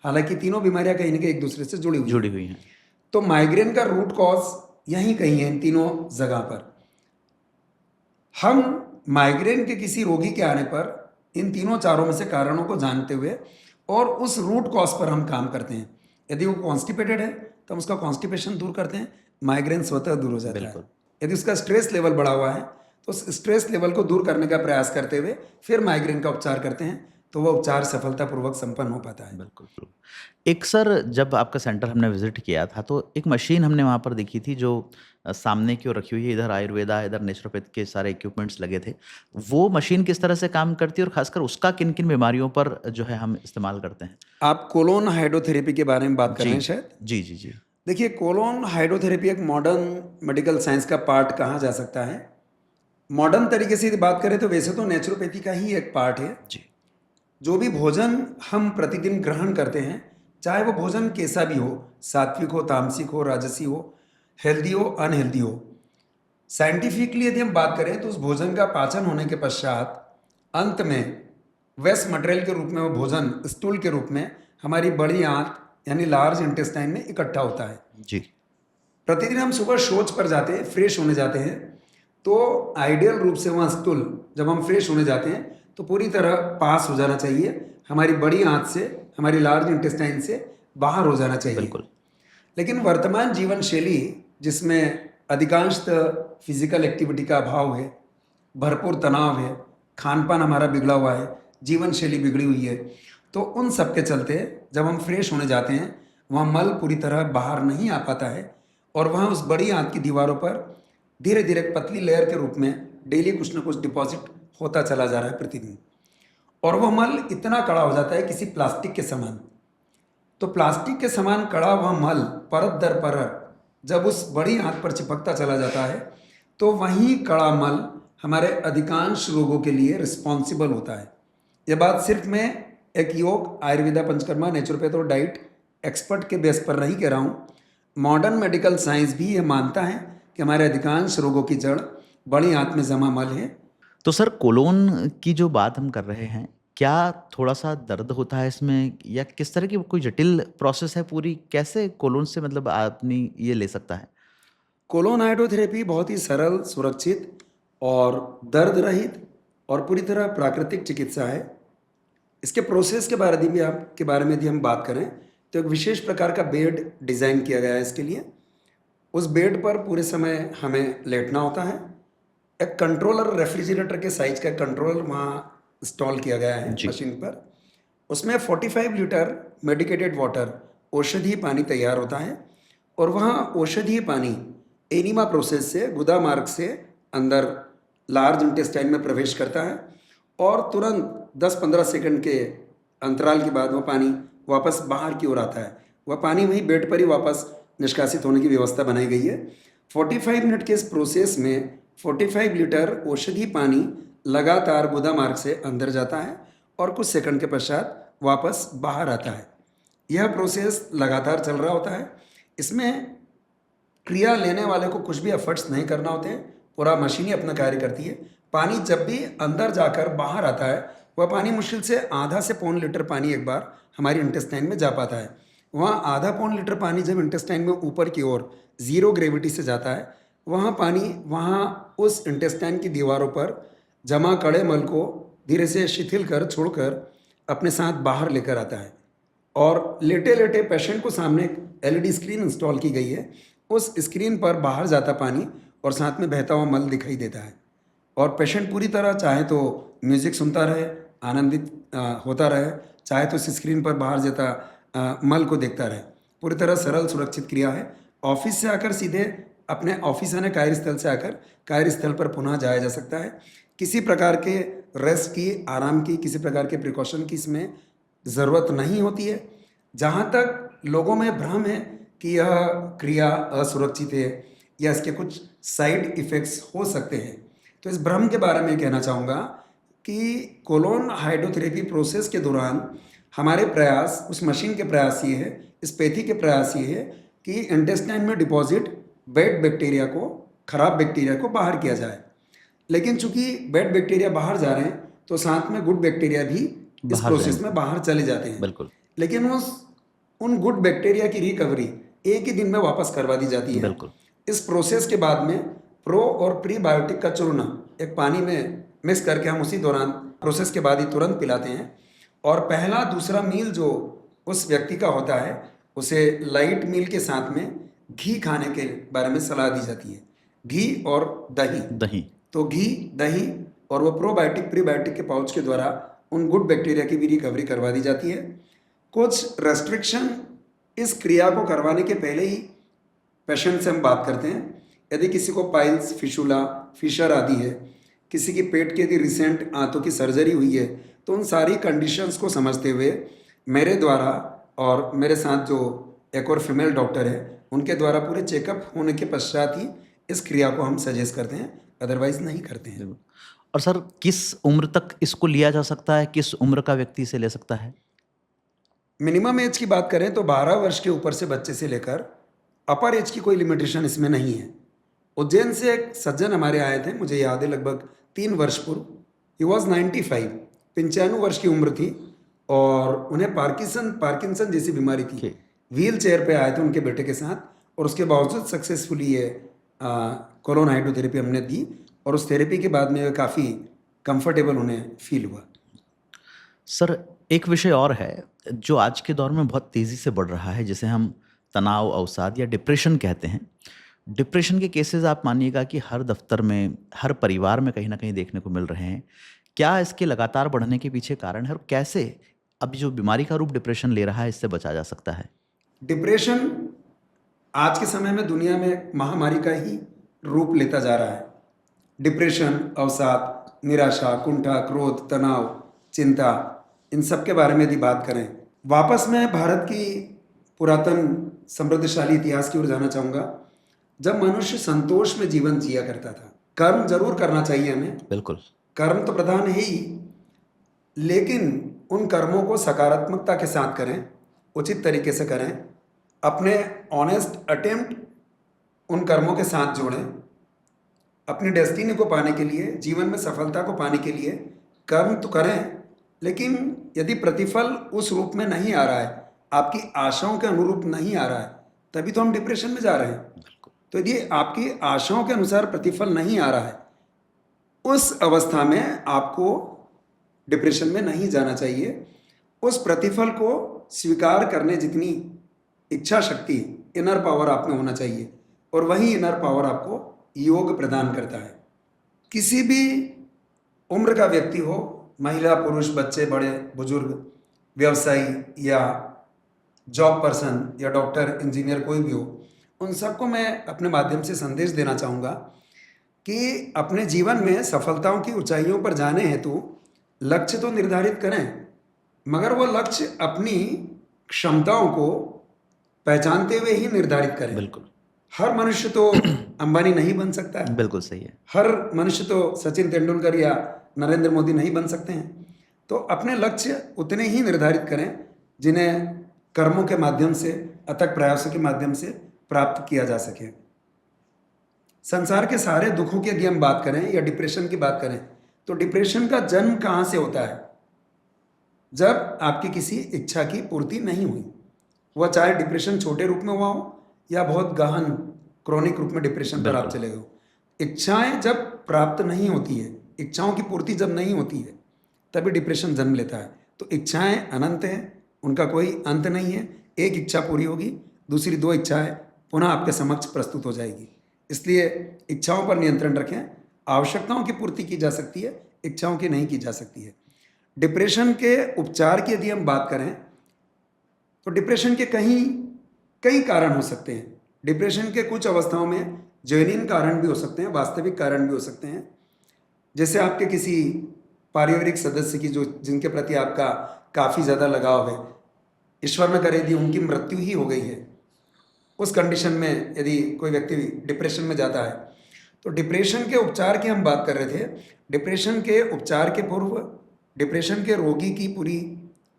हालांकि तीनों बीमारियां कहीं ना कहीं एक दूसरे से जुड़ी हुई हैं। तो माइग्रेन का रूट कॉज यहीं कहीं है, इन तीनों जगह पर। हम माइग्रेन के किसी रोगी के आने पर इन तीनों चारों में से कारणों को जानते हुए और उस रूट कॉज पर हम काम करते हैं। यदि वो कॉन्स्टिपेटेड है तो हम उसका कॉन्स्टिपेशन दूर करते हैं, माइग्रेन स्वतः दूर हो जाता है। यदि उसका स्ट्रेस लेवल बढ़ा हुआ है तो उस स्ट्रेस लेवल को दूर करने का प्रयास करते हुए फिर माइग्रेन का उपचार करते हैं, तो वह उपचार सफलतापूर्वक संपन्न हो पाता है। बिल्कुल। एक सर, जब आपका सेंटर हमने विजिट किया था तो एक मशीन हमने वहाँ पर देखी थी जो सामने की ओर रखी हुई है। इधर आयुर्वेदा, इधर नेचुरोपैथ के सारे इक्विपमेंट्स लगे थे। वो मशीन किस तरह से काम करती है और खासकर उसका किन किन बीमारियों पर जो है हम इस्तेमाल करते हैं? आप कोलोन हाइड्रोथेरेपी के बारे में बात कर रहे हैं शायद। जी जी जी। देखिए, कोलोन हाइड्रोथेरेपी एक मॉडर्न मेडिकल साइंस का पार्ट कहा जा सकता है। मॉडर्न तरीके से यदि बात करें तो वैसे तो नेचुरोपैथी का ही एक पार्ट है जी। जो भी भोजन हम प्रतिदिन ग्रहण करते हैं, चाहे वो भोजन कैसा भी हो, सात्विक हो, तामसिक हो, राजसी हो, हेल्दी हो, अनहेल्दी हो, साइंटिफिकली यदि हम बात करें तो उस भोजन का पाचन होने के पश्चात अंत में वेस्ट मटेरियल के रूप में वो भोजन स्टूल के रूप में हमारी बड़ी आंत यानी लार्ज इंटेस्टाइन में इकट्ठा होता है। जी। प्रतिदिन हम सुबह शौच पर जाते हैं, फ्रेश होने जाते हैं, तो आइडियल रूप से वहाँ स्टूल जब हम फ्रेश होने जाते हैं तो पूरी तरह पास हो जाना चाहिए, हमारी बड़ी आंत से, हमारी लार्ज इंटेस्टाइन से बाहर हो जाना चाहिए। बिल्कुल। लेकिन वर्तमान जीवन शैली जिसमें अधिकांशतः फिजिकल एक्टिविटी का अभाव है, भरपूर तनाव है, खान पान हमारा बिगड़ा हुआ है, जीवन शैली बिगड़ी हुई है, तो उन सब के चलते जब हम फ्रेश होने जाते हैं वहाँ मल पूरी तरह बाहर नहीं आ पाता है और वहाँ उस बड़ी आंत की दीवारों पर धीरे धीरे पतली लेयर के रूप में डेली कुछ ना कुछ डिपॉजिट होता चला जा रहा है प्रतिदिन, और वह मल इतना कड़ा हो जाता है किसी प्लास्टिक के समान। तो प्लास्टिक के समान कड़ा हुआ मल परत दर परत जब उस बड़ी आंत पर चिपकता चला जाता है तो वही कड़ा मल हमारे अधिकांश रोगों के लिए रिस्पॉन्सिबल होता है। यह बात सिर्फ मैं एक योग, आयुर्वेदा, पंचकर्मा, नेचुरोपैथ और डाइट एक्सपर्ट के बेस पर नहीं कह रहा हूँ। मॉडर्न मेडिकल साइंस भी ये मानता है कि हमारे अधिकांश रोगों की जड़ बड़ी आंत में जमा मल है। तो सर, कोलोन की जो बात हम कर रहे हैं, क्या थोड़ा सा दर्द होता है इसमें, या किस तरह की कोई जटिल प्रोसेस है पूरी? कैसे कोलोन से मतलब आदमी ये ले सकता है? कोलोन हाइड्रोथेरेपी बहुत ही सरल, सुरक्षित और दर्द रहित और पूरी तरह प्राकृतिक चिकित्सा है। इसके प्रोसेस के बारे में यदि हम बात करें तो एक विशेष प्रकार का बेड डिज़ाइन किया गया है इसके लिए। उस बेड पर पूरे समय हमें लेटना होता है। एक कंट्रोलर, रेफ्रिजरेटर के साइज का कंट्रोलर वहाँ इंस्टॉल किया गया है मशीन पर। उसमें 45 लीटर मेडिकेटेड वाटर, औषधीय पानी तैयार होता है और वहाँ औषधीय पानी एनिमा प्रोसेस से, गुदा मार्ग से अंदर लार्ज इंटेस्टाइन में प्रवेश करता है और तुरंत 10-15 सेकंड के अंतराल के बाद वह पानी वापस बाहर की ओर आता है। वह पानी वहीं बेड पर ही वापस निष्कासित होने की व्यवस्था बनाई गई है। 45 मिनट के इस प्रोसेस में 45 लीटर औषधि पानी लगातार गुदा मार्ग से अंदर जाता है और कुछ सेकंड के पश्चात वापस बाहर आता है। यह प्रोसेस लगातार चल रहा होता है। इसमें क्रिया लेने वाले को कुछ भी एफर्ट्स नहीं करना होते हैं, पूरा मशीन ही अपना कार्य करती है। पानी जब भी अंदर जाकर बाहर आता है वह पानी मुश्किल से आधा से पौन लीटर पानी एक बार हमारी इंटेस्टाइन में जा पाता है। वहाँ आधा पौन लीटर पानी जब इंटेस्टाइन में ऊपर की ओर ज़ीरो ग्रेविटी से जाता है, वहाँ पानी वहाँ उस इंटेस्टाइन की दीवारों पर जमा कड़े मल को धीरे से शिथिल कर छोड़कर अपने साथ बाहर लेकर आता है। और लेटे लेटे पेशेंट को सामने एक एलईडी स्क्रीन इंस्टॉल की गई है। उस स्क्रीन पर बाहर जाता पानी और साथ में बहता हुआ मल दिखाई देता है। और पेशेंट पूरी तरह चाहे तो म्यूज़िक सुनता रहे, आनंदित होता रहे, चाहे तो इस स्क्रीन पर बाहर जाता मल को देखता रहे। पूरी तरह सरल सुरक्षित क्रिया है। ऑफिस से आकर सीधे अपने ऑफिस यानी कार्यस्थल से आकर कार्यस्थल पर पुनः जाया जा सकता है। किसी प्रकार के रेस्ट की, आराम की, किसी प्रकार के प्रिकॉशन की इसमें ज़रूरत नहीं होती है। जहाँ तक लोगों में भ्रम है कि यह क्रिया असुरक्षित है या इसके कुछ साइड इफ़ेक्ट्स हो सकते हैं, तो इस भ्रम के बारे में कहना चाहूँगा कि कोलोन हाइड्रोथेरेपी प्रोसेस के दौरान हमारे प्रयास, उस मशीन के प्रयास ये है, इस पैथी के प्रयास ये है कि इंटेस्टाइन में डिपॉजिट बैड बैक्टीरिया को, खराब बैक्टीरिया को बाहर किया जाए। लेकिन चूंकि बैड बैक्टीरिया बाहर जा रहे हैं तो साथ में गुड बैक्टीरिया भी इस प्रोसेस में बाहर चले जाते हैं। बिल्कुल। लेकिन उन गुड बैक्टीरिया की रिकवरी एक ही दिन में वापस करवा दी जाती है। बिल्कुल। इस प्रोसेस के बाद में प्रो और प्रीबायोटिक का चूर्ण एक पानी में मिक्स करके हम उसी दौरान प्रोसेस के बाद ही तुरंत पिलाते हैं। और पहला दूसरा मील जो उस व्यक्ति का होता है, उसे लाइट मील के साथ में घी खाने के बारे में सलाह दी जाती है। घी और दही। तो घी, दही और वो प्रोबायोटिक प्रीबायोटिक के पाउच के द्वारा उन गुड बैक्टीरिया की भी रिकवरी करवा दी जाती है। कुछ रेस्ट्रिक्शन इस क्रिया को करवाने के पहले ही पेशेंट से हम बात करते हैं। यदि किसी को पाइल्स, फिशुला, फिशर आदि है, किसी की पेट की यदि रिसेंट आंतों की सर्जरी हुई है, तो उन सारी कंडीशंस को समझते हुए मेरे द्वारा और मेरे साथ जो एक और फीमेल डॉक्टर है, उनके द्वारा पूरे चेकअप होने के पश्चात ही इस क्रिया को हम सजेस्ट करते हैं, अदरवाइज नहीं करते हैं। और सर, किस उम्र तक इसको लिया जा सकता है? किस उम्र का व्यक्ति इसे ले सकता है? मिनिमम एज की बात करें तो 12 वर्ष के ऊपर से बच्चे से लेकर अपर एज की कोई लिमिटेशन इसमें नहीं है। उज्जैन से एक सज्जन हमारे आए थे, मुझे याद है लगभग 3 वर्ष पूर्व। ही वॉज 95, 95 वर्ष की उम्र थी और उन्हें पार्किंसन जैसी बीमारी थी। व्हील चेयर पे आए थे उनके बेटे के साथ और उसके बावजूद सक्सेसफुली ये कोलोन हाइड्रोथेरेपी हमने दी और उस थेरेपी के बाद में काफ़ी कंफर्टेबल उन्हें फील हुआ। सर, एक विषय और है जो आज के दौर में बहुत तेज़ी से बढ़ रहा है, जिसे हम तनाव अवसाद या डिप्रेशन कहते हैं। डिप्रेशन के केसेस आप मानिएगा कि हर दफ्तर में, हर परिवार में कहीं ना कहीं देखने को मिल रहे हैं। क्या इसके लगातार बढ़ने के पीछे कारण है और कैसे अब जो बीमारी का रूप डिप्रेशन ले रहा है इससे बचा जा सकता है? डिप्रेशन आज के समय में दुनिया में महामारी का ही रूप लेता जा रहा है। डिप्रेशन, अवसाद, निराशा, कुंठा, क्रोध, तनाव, चिंता, इन सब के बारे में यदि बात करें, वापस मैं भारत की पुरातन समृद्धशाली इतिहास की ओर जाना चाहूँगा, जब मनुष्य संतोष में जीवन जिया करता था। कर्म जरूर करना चाहिए हमें, बिल्कुल, कर्म तो प्रधान है ही, लेकिन उन कर्मों को सकारात्मकता के साथ करें, उचित तरीके से करें, अपने ऑनेस्ट अटेम्प्ट उन कर्मों के साथ जोड़ें। अपनी डेस्टिनी को पाने के लिए, जीवन में सफलता को पाने के लिए कर्म तो करें, लेकिन यदि प्रतिफल उस रूप में नहीं आ रहा है, आपकी आशाओं के अनुरूप नहीं आ रहा है, तभी तो हम डिप्रेशन में जा रहे हैं। तो यदि आपकी आशाओं के अनुसार प्रतिफल नहीं आ रहा है, उस अवस्था में आपको डिप्रेशन में नहीं जाना चाहिए। उस प्रतिफल को स्वीकार करने जितनी इच्छा शक्ति, इनर पावर आप में होना चाहिए, और वही इनर पावर आपको योग प्रदान करता है। किसी भी उम्र का व्यक्ति हो, महिला, पुरुष, बच्चे, बड़े, बुजुर्ग, व्यवसायी या जॉब पर्सन या डॉक्टर, इंजीनियर, कोई भी हो, उन सबको मैं अपने माध्यम से संदेश देना चाहूँगा कि अपने जीवन में सफलताओं की ऊंचाइयों पर जाने हेतु लक्ष्य तो निर्धारित करें, मगर वो लक्ष्य अपनी क्षमताओं को पहचानते हुए ही निर्धारित करें। बिल्कुल। हर मनुष्य तो अंबानी नहीं बन सकता है, बिल्कुल सही है। हर मनुष्य तो सचिन तेंदुलकर या नरेंद्र मोदी नहीं बन सकते हैं। तो अपने लक्ष्य उतने ही निर्धारित करें जिन्हें कर्मों के माध्यम से, अथक प्रयासों के माध्यम से प्राप्त किया जा सके। संसार के सारे दुखों की यदि हम बात करें या डिप्रेशन की बात करें, तो डिप्रेशन का जन्म कहाँ से होता है? जब आपकी किसी इच्छा की पूर्ति नहीं हुई, वह चाहे डिप्रेशन छोटे रूप में हुआ हो या बहुत गहन क्रॉनिक रूप में डिप्रेशन पर आप बिल्कुल। चले गए हो। इच्छाएं जब प्राप्त नहीं होती है, इच्छाओं की पूर्ति जब नहीं होती है, तभी डिप्रेशन जन्म लेता है। तो इच्छाएं अनंत हैं, उनका कोई अंत नहीं है। एक इच्छा पूरी होगी, दूसरी 2 इच्छाएं पुनः आपके समक्ष प्रस्तुत हो जाएगी। इसलिए इच्छाओं पर नियंत्रण रखें। आवश्यकताओं की पूर्ति की जा सकती है, इच्छाओं की नहीं की जा सकती है। डिप्रेशन के उपचार की यदि हम बात करें तो डिप्रेशन के कई कारण हो सकते हैं। डिप्रेशन के कुछ अवस्थाओं में जेन्युइन कारण भी हो सकते हैं, वास्तविक कारण भी हो सकते हैं। जैसे आपके किसी पारिवारिक सदस्य की जो जिनके प्रति आपका काफ़ी ज़्यादा लगाव है, ईश्वर न करे यदि उनकी मृत्यु ही हो गई है, उस कंडीशन में यदि कोई व्यक्ति डिप्रेशन में जाता है, तो डिप्रेशन के उपचार की हम बात कर रहे थे। डिप्रेशन के उपचार के पूर्व डिप्रेशन के रोगी की पूरी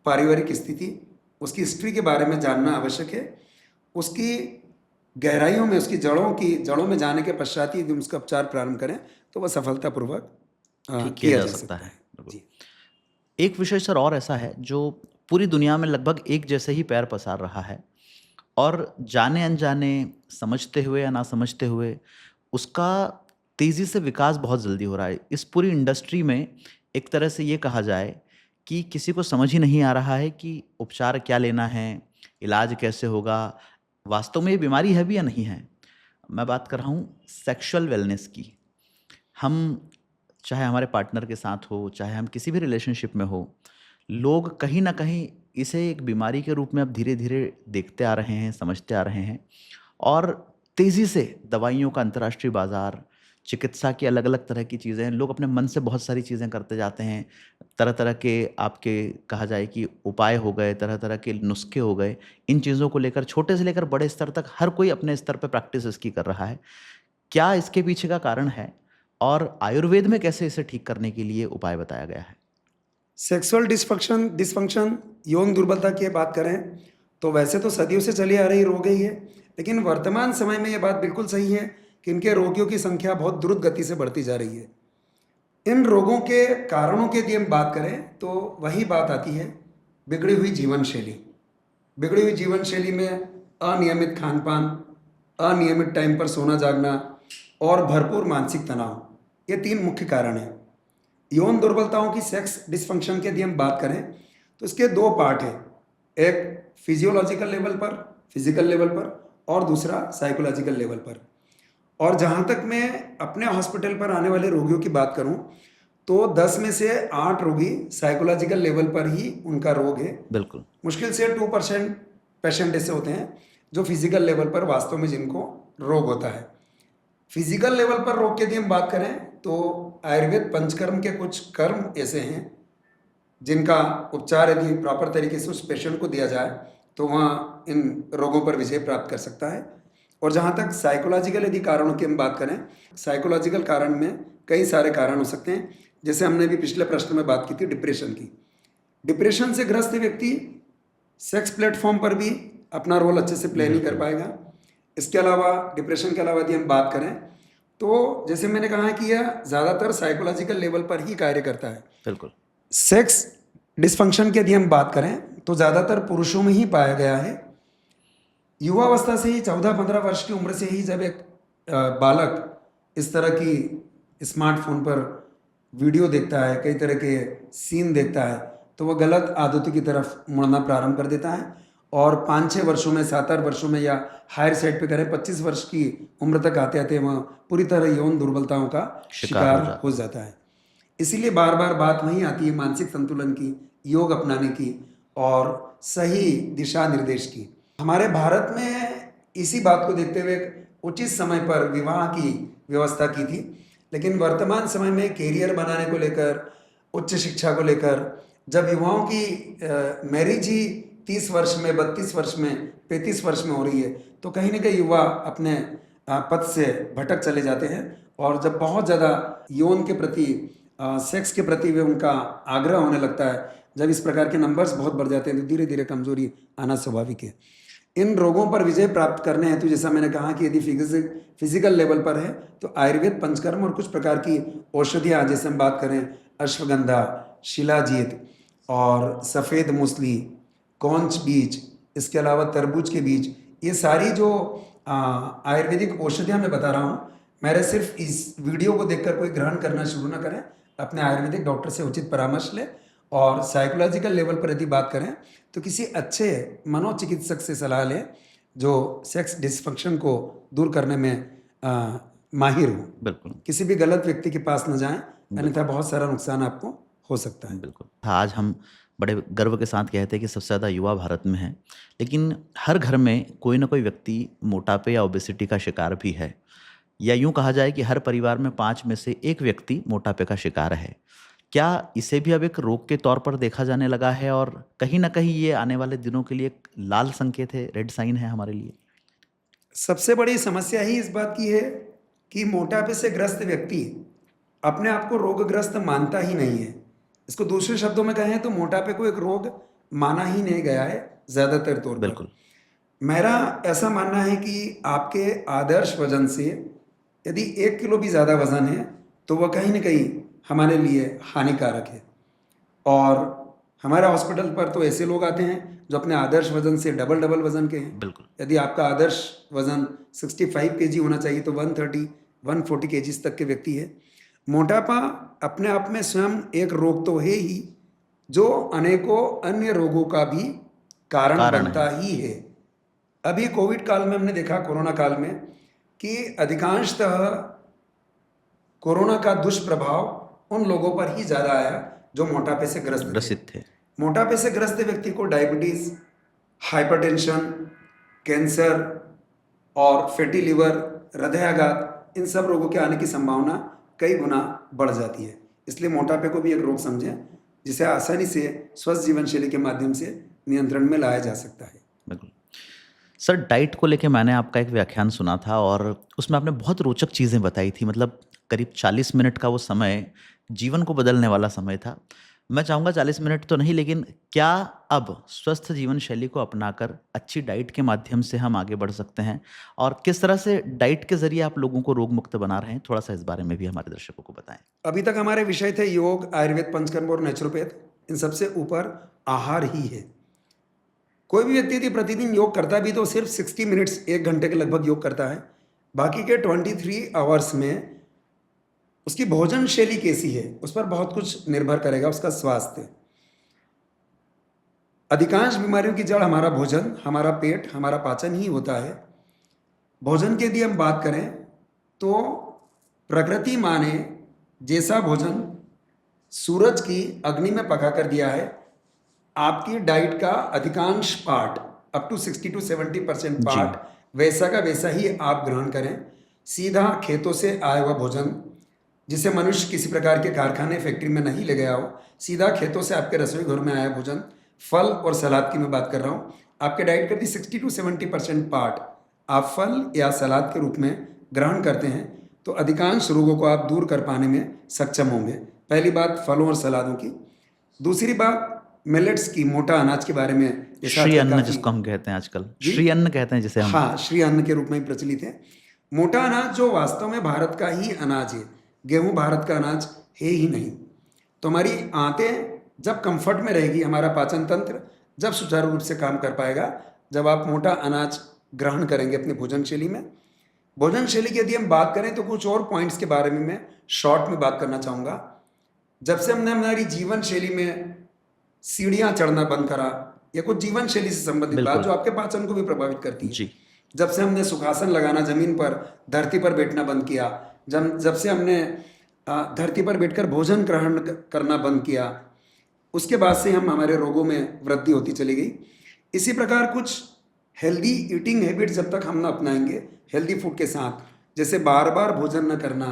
पारिवारिक स्थिति, उसकी हिस्ट्री के बारे में जानना आवश्यक है। उसकी गहराइयों में, उसकी जड़ों में जाने के पश्चात ही यदि उसका उपचार प्रारंभ करें तो वह सफलतापूर्वक ठीक किया जा सकता है। बिल्कुल। जी। एक विषय सर और ऐसा है जो पूरी दुनिया में लगभग एक जैसे ही पैर पसार रहा है और जाने अनजाने, समझते हुए या ना समझते हुए, उसका तेज़ी से विकास बहुत जल्दी हो रहा है। इस पूरी इंडस्ट्री में एक तरह से ये कहा जाए कि किसी को समझ ही नहीं आ रहा है कि उपचार क्या लेना है, इलाज कैसे होगा, वास्तव में ये बीमारी है भी या नहीं है। मैं बात कर रहा हूँ सेक्सुअल वेलनेस की। हम चाहे हमारे पार्टनर के साथ हो, चाहे हम किसी भी रिलेशनशिप में हो, लोग कहीं न कहीं इसे एक बीमारी के रूप में अब धीरे-धीरे देखते आ रहे हैं, समझते आ रहे हैं और तेज़ी से दवाइयों का अंतर्राष्ट्रीय बाज़ार, चिकित्सा की अलग-अलग तरह की चीज़ें, लोग अपने मन से बहुत सारी चीज़ें करते जाते हैं। तरह-तरह के आपके कहा जाए कि उपाय हो गए, तरह-तरह के नुस्खे हो गए। इन चीज़ों को लेकर छोटे से लेकर बड़े स्तर तक हर कोई अपने स्तर पे प्रैक्टिस इसकी कर रहा है। क्या इसके पीछे का कारण है? और आयुर्वेद में कैसे इसे ठीक करने के लिए उपाय बताया गया है? सेक्सुअल डिस्फंक्शन यौन दुर्बलता की बात करें तो वैसे तो सदियों से चली आ रही रोग ही है, लेकिन वर्तमान समय में ये बात बिल्कुल सही है कि इनके रोगियों की संख्या बहुत द्रुत गति से बढ़ती जा रही है। इन रोगों के कारणों की यदि हम बात करें तो वही बात आती है, बिगड़ी हुई जीवन शैली। बिगड़ी हुई जीवन शैली में अनियमित खान पान, अनियमित टाइम पर सोना जागना और भरपूर मानसिक तनाव, ये 3 मुख्य कारण हैं। यौन दुर्बलताओं की, सेक्स डिस्फंक्शन की यदि हम बात करें तो इसके 2 पार्ट हैं, एक फिजियोलॉजिकल लेवल पर, फिजिकल लेवल पर, और दूसरा साइकोलॉजिकल लेवल पर। और जहाँ तक मैं अपने हॉस्पिटल पर आने वाले रोगियों की बात करूँ तो 10 में से 8 रोगी साइकोलॉजिकल लेवल पर ही उनका रोग है। बिल्कुल। मुश्किल से 2% पेशेंट ऐसे होते हैं जो फिजिकल लेवल पर वास्तव में जिनको रोग होता है। फिजिकल लेवल पर रोग की यदि हम बात करें तो आयुर्वेद पंचकर्म के कुछ कर्म ऐसे हैं जिनका उपचार यदि प्रॉपर तरीके से उस पेशेंट को दिया जाए तो वहाँ इन रोगों पर विजय प्राप्त कर सकता है। और जहाँ तक साइकोलॉजिकल यदि कारणों की हम बात करें, साइकोलॉजिकल कारण में कई सारे कारण हो सकते हैं। जैसे हमने भी पिछले प्रश्न में बात की थी डिप्रेशन की। डिप्रेशन से ग्रस्त व्यक्ति सेक्स प्लेटफॉर्म पर भी अपना रोल अच्छे से प्ले नहीं कर पाएगा। इसके अलावा डिप्रेशन के अलावा यदि हम बात करें तो जैसे मैंने कहा है कि यह ज़्यादातर साइकोलॉजिकल लेवल पर ही कार्य करता है। बिल्कुल। सेक्स डिस्फंक्शन की यदि हम बात करें तो ज़्यादातर पुरुषों में ही पाया गया है। युवावस्था से ही 14-15 वर्ष की उम्र से ही जब एक बालक इस तरह की स्मार्टफोन पर वीडियो देखता है, कई तरह के सीन देखता है, तो वह गलत आदतों की तरफ मुड़ना प्रारंभ कर देता है और 5-6 वर्षों में, 7-8 वर्षों में, या हायर साइड पे करें 25 वर्ष की उम्र तक आते आते वह पूरी तरह यौन दुर्बलताओं का शिकार हो जाता है। इसीलिए बार बार बात वहीं आती है मानसिक संतुलन की, योग अपनाने की और सही दिशा निर्देश की। हमारे भारत में इसी बात को देखते हुए एक उचित समय पर विवाह की व्यवस्था की थी, लेकिन वर्तमान समय में कैरियर बनाने को लेकर, उच्च शिक्षा को लेकर, जब युवाओं की मैरिज ही 30 वर्ष में, 32 वर्ष में, 35 वर्ष में हो रही है, तो कहीं ना कहीं युवा अपने पथ से भटक चले जाते हैं। और जब बहुत ज़्यादा यौन के प्रति, सेक्स के प्रति वे उनका आग्रह होने लगता है, जब इस प्रकार के नंबर्स बहुत बढ़ जाते हैं तो धीरे धीरे कमजोरी आना स्वाभाविक है। इन रोगों पर विजय प्राप्त करने हेतु जैसा मैंने कहा कि यदि फिजिकल लेवल पर है तो आयुर्वेद पंचकर्म और कुछ प्रकार की औषधियाँ, जैसे हम बात करें अश्वगंधा, शिलाजीत, और सफ़ेद मूसली, कौंच बीज, इसके अलावा तरबूज के बीज, ये सारी जो आयुर्वेदिक औषधियाँ मैं बता रहा हूँ, मेरे सिर्फ इस वीडियो को देखकर कोई ग्रहण करना शुरू ना करें। अपने आयुर्वेदिक डॉक्टर से उचित परामर्श लें और साइकोलॉजिकल लेवल पर यदि बात करें तो किसी अच्छे मनोचिकित्सक से सलाह लें जो सेक्स डिसफंक्शन को दूर करने में माहिर हो। बिल्कुल, किसी भी गलत व्यक्ति के पास न जाएं, अन्यथा बहुत सारा नुकसान आपको हो सकता है। बिल्कुल। आज हम बड़े गर्व के साथ कहते हैं कि सबसे ज़्यादा युवा भारत में हैं, लेकिन हर घर में कोई ना कोई व्यक्ति मोटापे या ओबेसिटी का शिकार भी है, या यूँ कहा जाए कि हर परिवार में 5 में से 1 व्यक्ति मोटापे का शिकार है। क्या इसे भी अब एक रोग के तौर पर देखा जाने लगा है और कहीं न कहीं ये आने वाले दिनों के लिए एक लाल संकेत है, रेड साइन है हमारे लिए? सबसे बड़ी समस्या ही इस बात की है कि मोटापे से ग्रस्त व्यक्ति अपने आप को रोगग्रस्त मानता ही नहीं है। इसको दूसरे शब्दों में कहें तो मोटापे को एक रोग माना ही नहीं गया है ज़्यादातर तौर पर। बिल्कुल, मेरा ऐसा मानना है कि आपके आदर्श वजन से यदि 1 किलो भी ज़्यादा वजन है तो वह कहीं ना कहीं हमारे लिए हानिकारक है। और हमारे हॉस्पिटल पर तो ऐसे लोग आते हैं जो अपने आदर्श वजन से डबल डबल वजन के हैं। बिल्कुल, यदि आपका आदर्श वजन 65 केजी होना चाहिए तो 130 140 केजीज तक के व्यक्ति है। मोटापा अपने आप में स्वयं एक रोग तो है ही, जो अनेकों अन्य रोगों का भी कारण कारण बनता ही है। अभी कोविड काल में हमने देखा, कोरोना काल में, कि अधिकांशतः कोरोना का दुष्प्रभाव उन लोगों पर ही ज़्यादा आया जो मोटापे से ग्रस्त थे। ग्रसित थे। मोटापे से ग्रस्त व्यक्ति को डायबिटीज़, हाइपरटेंशन, कैंसर और फैटी लिवर, हृदयाघात, इन सब रोगों के आने की संभावना कई गुना बढ़ जाती है। इसलिए मोटापे को भी एक रोग समझें जिसे आसानी से स्वस्थ जीवन शैली के माध्यम से नियंत्रण में लाया जा सकता है। बिल्कुल। सर, डाइट को लेके मैंने आपका एक व्याख्यान सुना था और उसमें आपने बहुत रोचक चीज़ें बताई थी। मतलब करीब 40 मिनट का वो समय जीवन को बदलने वाला समय था। मैं चाहूँगा 40 मिनट तो नहीं, लेकिन क्या अब स्वस्थ जीवन शैली को अपनाकर अच्छी डाइट के माध्यम से हम आगे बढ़ सकते हैं? और किस तरह से डाइट के ज़रिए आप लोगों को रोग मुक्त बना रहे हैं? थोड़ा-सा इस बारे में भी हमारे दर्शकों को बताएँ। अभी तक हमारे विषय थे योग, आयुर्वेद, पंचकर्म और नेचुरोपैथ। इन सबसे ऊपर आहार ही है। कोई भी व्यक्ति यदि प्रतिदिन योग करता भी तो सिर्फ 60 मिनट्स, 1 घंटे के लगभग योग करता है। बाकी के 23 आवर्स में उसकी भोजन शैली कैसी है उस पर बहुत कुछ निर्भर करेगा, उसका स्वास्थ्य। अधिकांश बीमारियों की जड़ हमारा भोजन, हमारा पेट, हमारा पाचन ही होता है। भोजन की यदि हम बात करें तो प्रकृति माँ ने जैसा भोजन सूरज की अग्नि में पका कर दिया है, आपकी डाइट का अधिकांश part, up to 60 to 70% part वैसा का वैसा ही आप ग्रहण करें। सीधा खेतों से आया हुआ भोजन, जिसे मनुष्य किसी प्रकार के कारखाने, फैक्ट्री में नहीं ले गया हो, सीधा खेतों से आपके रसोई घर में आया भोजन, फल और सलाद की मैं बात कर रहा हूँ। आपके डाइट का 60 to 70% पार्ट आप फल या सलाद के रूप में ग्रहण करते हैं तो अधिकांश रोगों को आप दूर कर पाने में सक्षम होंगे। पहली बात फलों और सलादों की। दूसरी बात मिलेट्स की, मोटा अनाज के बारे में। जैसा श्री अन्न काफी- जिसको हम कहते हैं आजकल, जी? श्री अन्न कहते हैं जिसे हम। हाँ, श्री अन्न के रूप में ही प्रचलित है। मोटा अनाज जो वास्तव में भारत का ही अनाज है, गेहूं भारत का अनाज है ही नहीं। तो हमारी आंतें जब कंफर्ट में रहेगी, हमारा पाचन तंत्र जब सुचारू रूप से काम कर पाएगा, जब आप मोटा अनाज ग्रहण करेंगे अपनी भोजन शैली में। भोजन शैली की यदि हम बात करें तो कुछ और पॉइंट्स के बारे में मैं शॉर्ट में बात करना चाहूँगा। जब से हमने हमारी जीवन शैली में सीढ़ियाँ चढ़ना बंद करा, या कुछ जीवन शैली से संबंधित बात बिल्कुल। जो आपके पाचन को भी प्रभावित करती है, जी, जब से हमने सुखासन लगाना, जमीन पर, धरती पर बैठना बंद किया, जब से हमने धरती पर बैठकर भोजन ग्रहण करना बंद किया, उसके बाद से हमारे रोगों में वृद्धि होती चली गई। इसी प्रकार कुछ हेल्दी ईटिंग हैबिट जब तक हम ना अपनाएंगे हेल्दी फूड के साथ, जैसे बार बार भोजन न करना,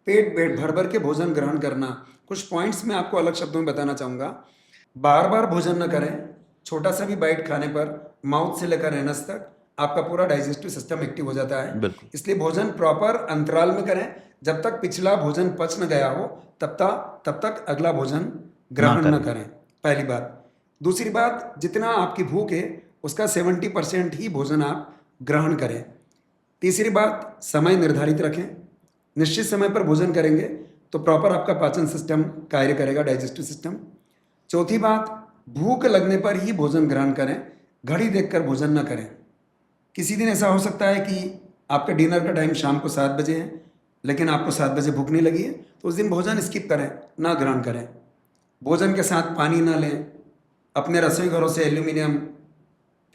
पेट भर भर के भोजन ग्रहण करना। कुछ पॉइंट्स मैं आपको अलग शब्दों में बताना चाहूँगा। बार बार भोजन न करें, छोटा सा भी बाइट खाने पर माउथ से लेकर एनस तक आपका पूरा डाइजेस्टिव सिस्टम एक्टिव हो जाता है। बिल्कुल। इसलिए भोजन प्रॉपर अंतराल में करें। जब तक पिछला भोजन पच न गया हो तब तक अगला भोजन ग्रहण न करें, पहली बात। दूसरी बात, जितना आपकी भूख है उसका 70% ही भोजन आप ग्रहण करें। तीसरी बात, समय निर्धारित रखें। निश्चित समय पर भोजन करेंगे तो प्रॉपर आपका पाचन सिस्टम कार्य करेगा, डाइजेस्टिव सिस्टम। चौथी बात, भूख लगने पर ही भोजन ग्रहण करें, घड़ी देखकर भोजन न करें। किसी दिन ऐसा हो सकता है कि आपका डिनर का टाइम शाम को 7 बजे है, लेकिन आपको 7 बजे भूख नहीं लगी है, तो उस दिन भोजन स्किप करें, ना ग्रहण करें। भोजन के साथ पानी ना लें। अपने रसोई घरों से एल्यूमिनियम,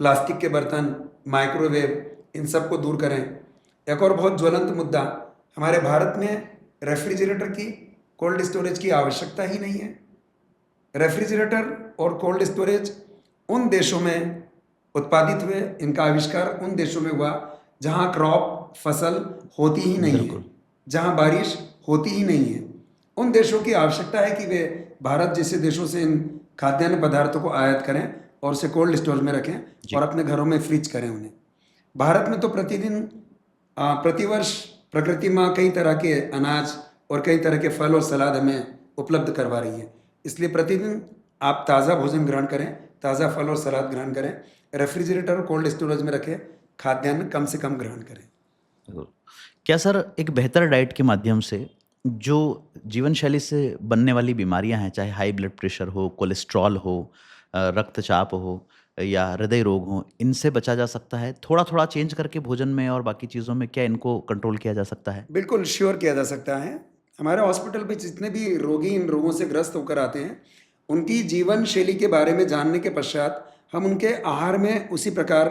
प्लास्टिक के बर्तन, माइक्रोवेव, इन सब को दूर करें। एक और बहुत ज्वलंत मुद्दा, हमारे भारत में रेफ्रिजरेटर की, कोल्ड स्टोरेज की आवश्यकता ही नहीं है। रेफ्रिजरेटर और कोल्ड स्टोरेज उन देशों में उत्पादित हुए, इनका आविष्कार उन देशों में हुआ जहाँ क्रॉप, फसल होती ही नहीं है, बिल्कुल। जहाँ बारिश होती ही नहीं है। उन देशों की आवश्यकता है कि वे भारत जैसे देशों से इन खाद्यान्न पदार्थों को आयात करें और उसे कोल्ड स्टोरेज में रखें जी। और अपने घरों में फ्रिज करें उन्हें। भारत में तो प्रतिवर्ष प्रकृति माँ कई तरह के अनाज और कई तरह के फल और सलाद हमें उपलब्ध करवा रही है। इसलिए प्रतिदिन आप ताज़ा भोजन ग्रहण करें, ताज़ा फल और सलाद ग्रहण करें, रेफ्रिजरेटर और कोल्ड स्टोरेज में रखें, खाद्यान्न कम से कम ग्रहण करें। ज़रूर। क्या सर एक बेहतर डाइट के माध्यम से जो जीवन शैली से बनने वाली बीमारियां हैं, चाहे हाई ब्लड प्रेशर हो, कोलेस्ट्रॉल हो, रक्तचाप हो या हृदय रोग हो, इनसे बचा जा सकता है? थोड़ा-थोड़ा चेंज करके भोजन में और बाकी चीज़ों में क्या इनको कंट्रोल किया जा सकता है? बिल्कुल श्योर किया जा सकता है। हमारे हॉस्पिटल में जितने भी रोगी इन रोगों से ग्रस्त होकर आते हैं, उनकी जीवन शैली के बारे में जानने के पश्चात हम उनके आहार में उसी प्रकार,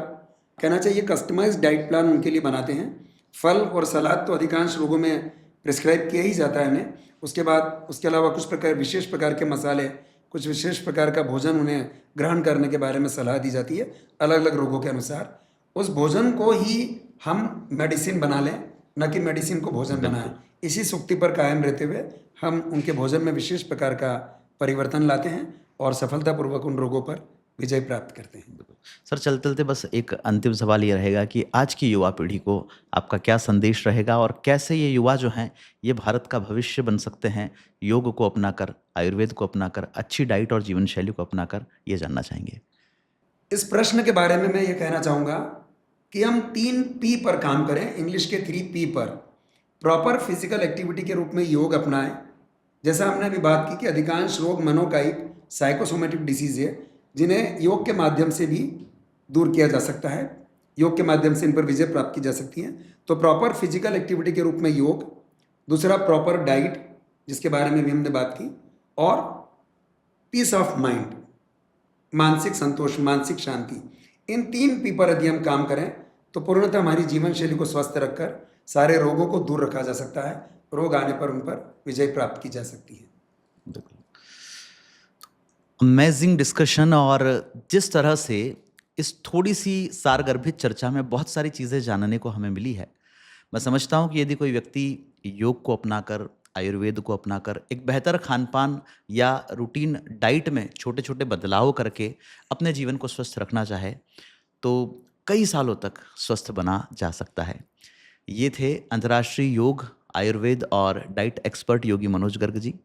कहना चाहिए कस्टमाइज्ड डाइट प्लान उनके लिए बनाते हैं। फल और सलाद तो अधिकांश रोगों में प्रिस्क्राइब किया ही जाता है हमें। उसके बाद उसके अलावा कुछ विशेष प्रकार के मसाले, कुछ विशेष प्रकार का भोजन उन्हें ग्रहण करने के बारे में सलाह दी जाती है अलग अलग रोगों के अनुसार। उस भोजन को ही हम मेडिसिन बना लें, न कि मेडिसिन को भोजन बनाएं। इसी सूक्ति पर कायम रहते हुए हम उनके भोजन में विशेष प्रकार का परिवर्तन लाते हैं और सफलतापूर्वक उन रोगों पर विजय प्राप्त करते हैं। सर चलते-चलते बस एक अंतिम सवाल ये रहेगा कि आज की युवा पीढ़ी को आपका क्या संदेश रहेगा और कैसे ये युवा जो हैं, ये भारत का भविष्य बन सकते हैं, योग को अपनाकर, आयुर्वेद को अपनाकर, अच्छी डाइट और जीवन शैली को अपनाकर, ये जानना चाहेंगे? इस प्रश्न के बारे में मैं ये कहना चाहूँगा कि हम 3 पी पर काम करें, इंग्लिश के 3 पी पर। प्रॉपर फिजिकल एक्टिविटी के रूप में योग अपनाएं। जैसा हमने अभी बात की कि अधिकांश रोग मनोकायिक साइकोसोमेटिक डिसीज है, जिन्हें योग के माध्यम से भी दूर किया जा सकता है, योग के माध्यम से इन पर विजय प्राप्त की जा सकती है। तो प्रॉपर फिजिकल एक्टिविटी के रूप में योग, दूसरा प्रॉपर डाइट जिसके बारे में भी हमने बात की, और पीस ऑफ माइंड, मानसिक संतोष, मानसिक शांति। इन 3 पी पर यदि हम काम करें तो पूर्णतः हमारी जीवन शैली को स्वस्थ रखकर सारे रोगों को दूर रखा जा सकता है। रोग आने पर उन पर विजय प्राप्त की जा सकती है। बिल्कुल। Amazing discussion. और जिस तरह से इस थोड़ी सी सारगर्भित चर्चा में बहुत सारी चीज़ें जानने को हमें मिली है, मैं समझता हूँ कि यदि कोई व्यक्ति योग को अपनाकर, आयुर्वेद को अपनाकर एक बेहतर खान-पान या रूटीन डाइट में छोटे-छोटे बदलाव करके अपने जीवन को स्वस्थ रखना चाहे, तो कई सालों तक स्वस्थ बना जा सकता है। ये थे अंतर्राष्ट्रीय योग, आयुर्वेद और डाइट एक्सपर्ट योगी मनोज गर्ग जी,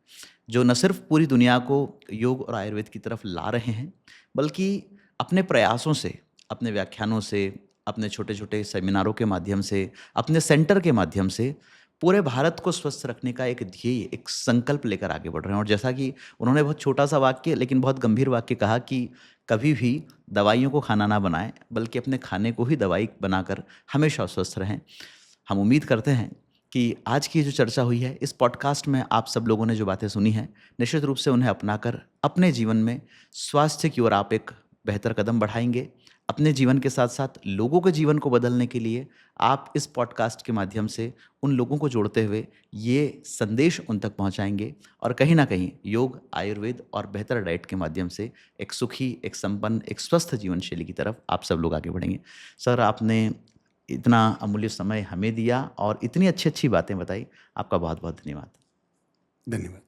जो न सिर्फ पूरी दुनिया को योग और आयुर्वेद की तरफ ला रहे हैं, बल्कि अपने प्रयासों से, अपने व्याख्यानों से, अपने छोटे-छोटे सेमिनारों के माध्यम से, अपने सेंटर के माध्यम से पूरे भारत को स्वस्थ रखने का एक ध्येय, एक संकल्प लेकर आगे बढ़ रहे हैं। और जैसा कि उन्होंने बहुत छोटा-सा वाक्य लेकिन बहुत गंभीर वाक्य कहा कि कभी भी दवाइयों को खाना ना बनाएँ, बल्कि अपने खाने को ही दवाई बनाकर हमेशा स्वस्थ रहें। हम उम्मीद करते हैं कि आज की जो चर्चा हुई है, इस पॉडकास्ट में आप सब लोगों ने जो बातें सुनी हैं, निश्चित रूप से उन्हें अपनाकर अपने जीवन में स्वास्थ्य की ओर आप एक बेहतर कदम बढ़ाएंगे। अपने जीवन के साथ साथ लोगों के जीवन को बदलने के लिए आप इस पॉडकास्ट के माध्यम से उन लोगों को जोड़ते हुए ये संदेश उन तक पहुंचाएंगे और कहीं ना कहीं योग, आयुर्वेद और बेहतर डाइट के माध्यम से एक सुखी, एक संपन्न, एक स्वस्थ जीवन शैली की तरफ आप सब लोग आगे बढ़ेंगे। सर, आपने इतना अमूल्य समय हमें दिया और इतनी अच्छी अच्छी बातें बताई, आपका बहुत बहुत धन्यवाद। धन्यवाद।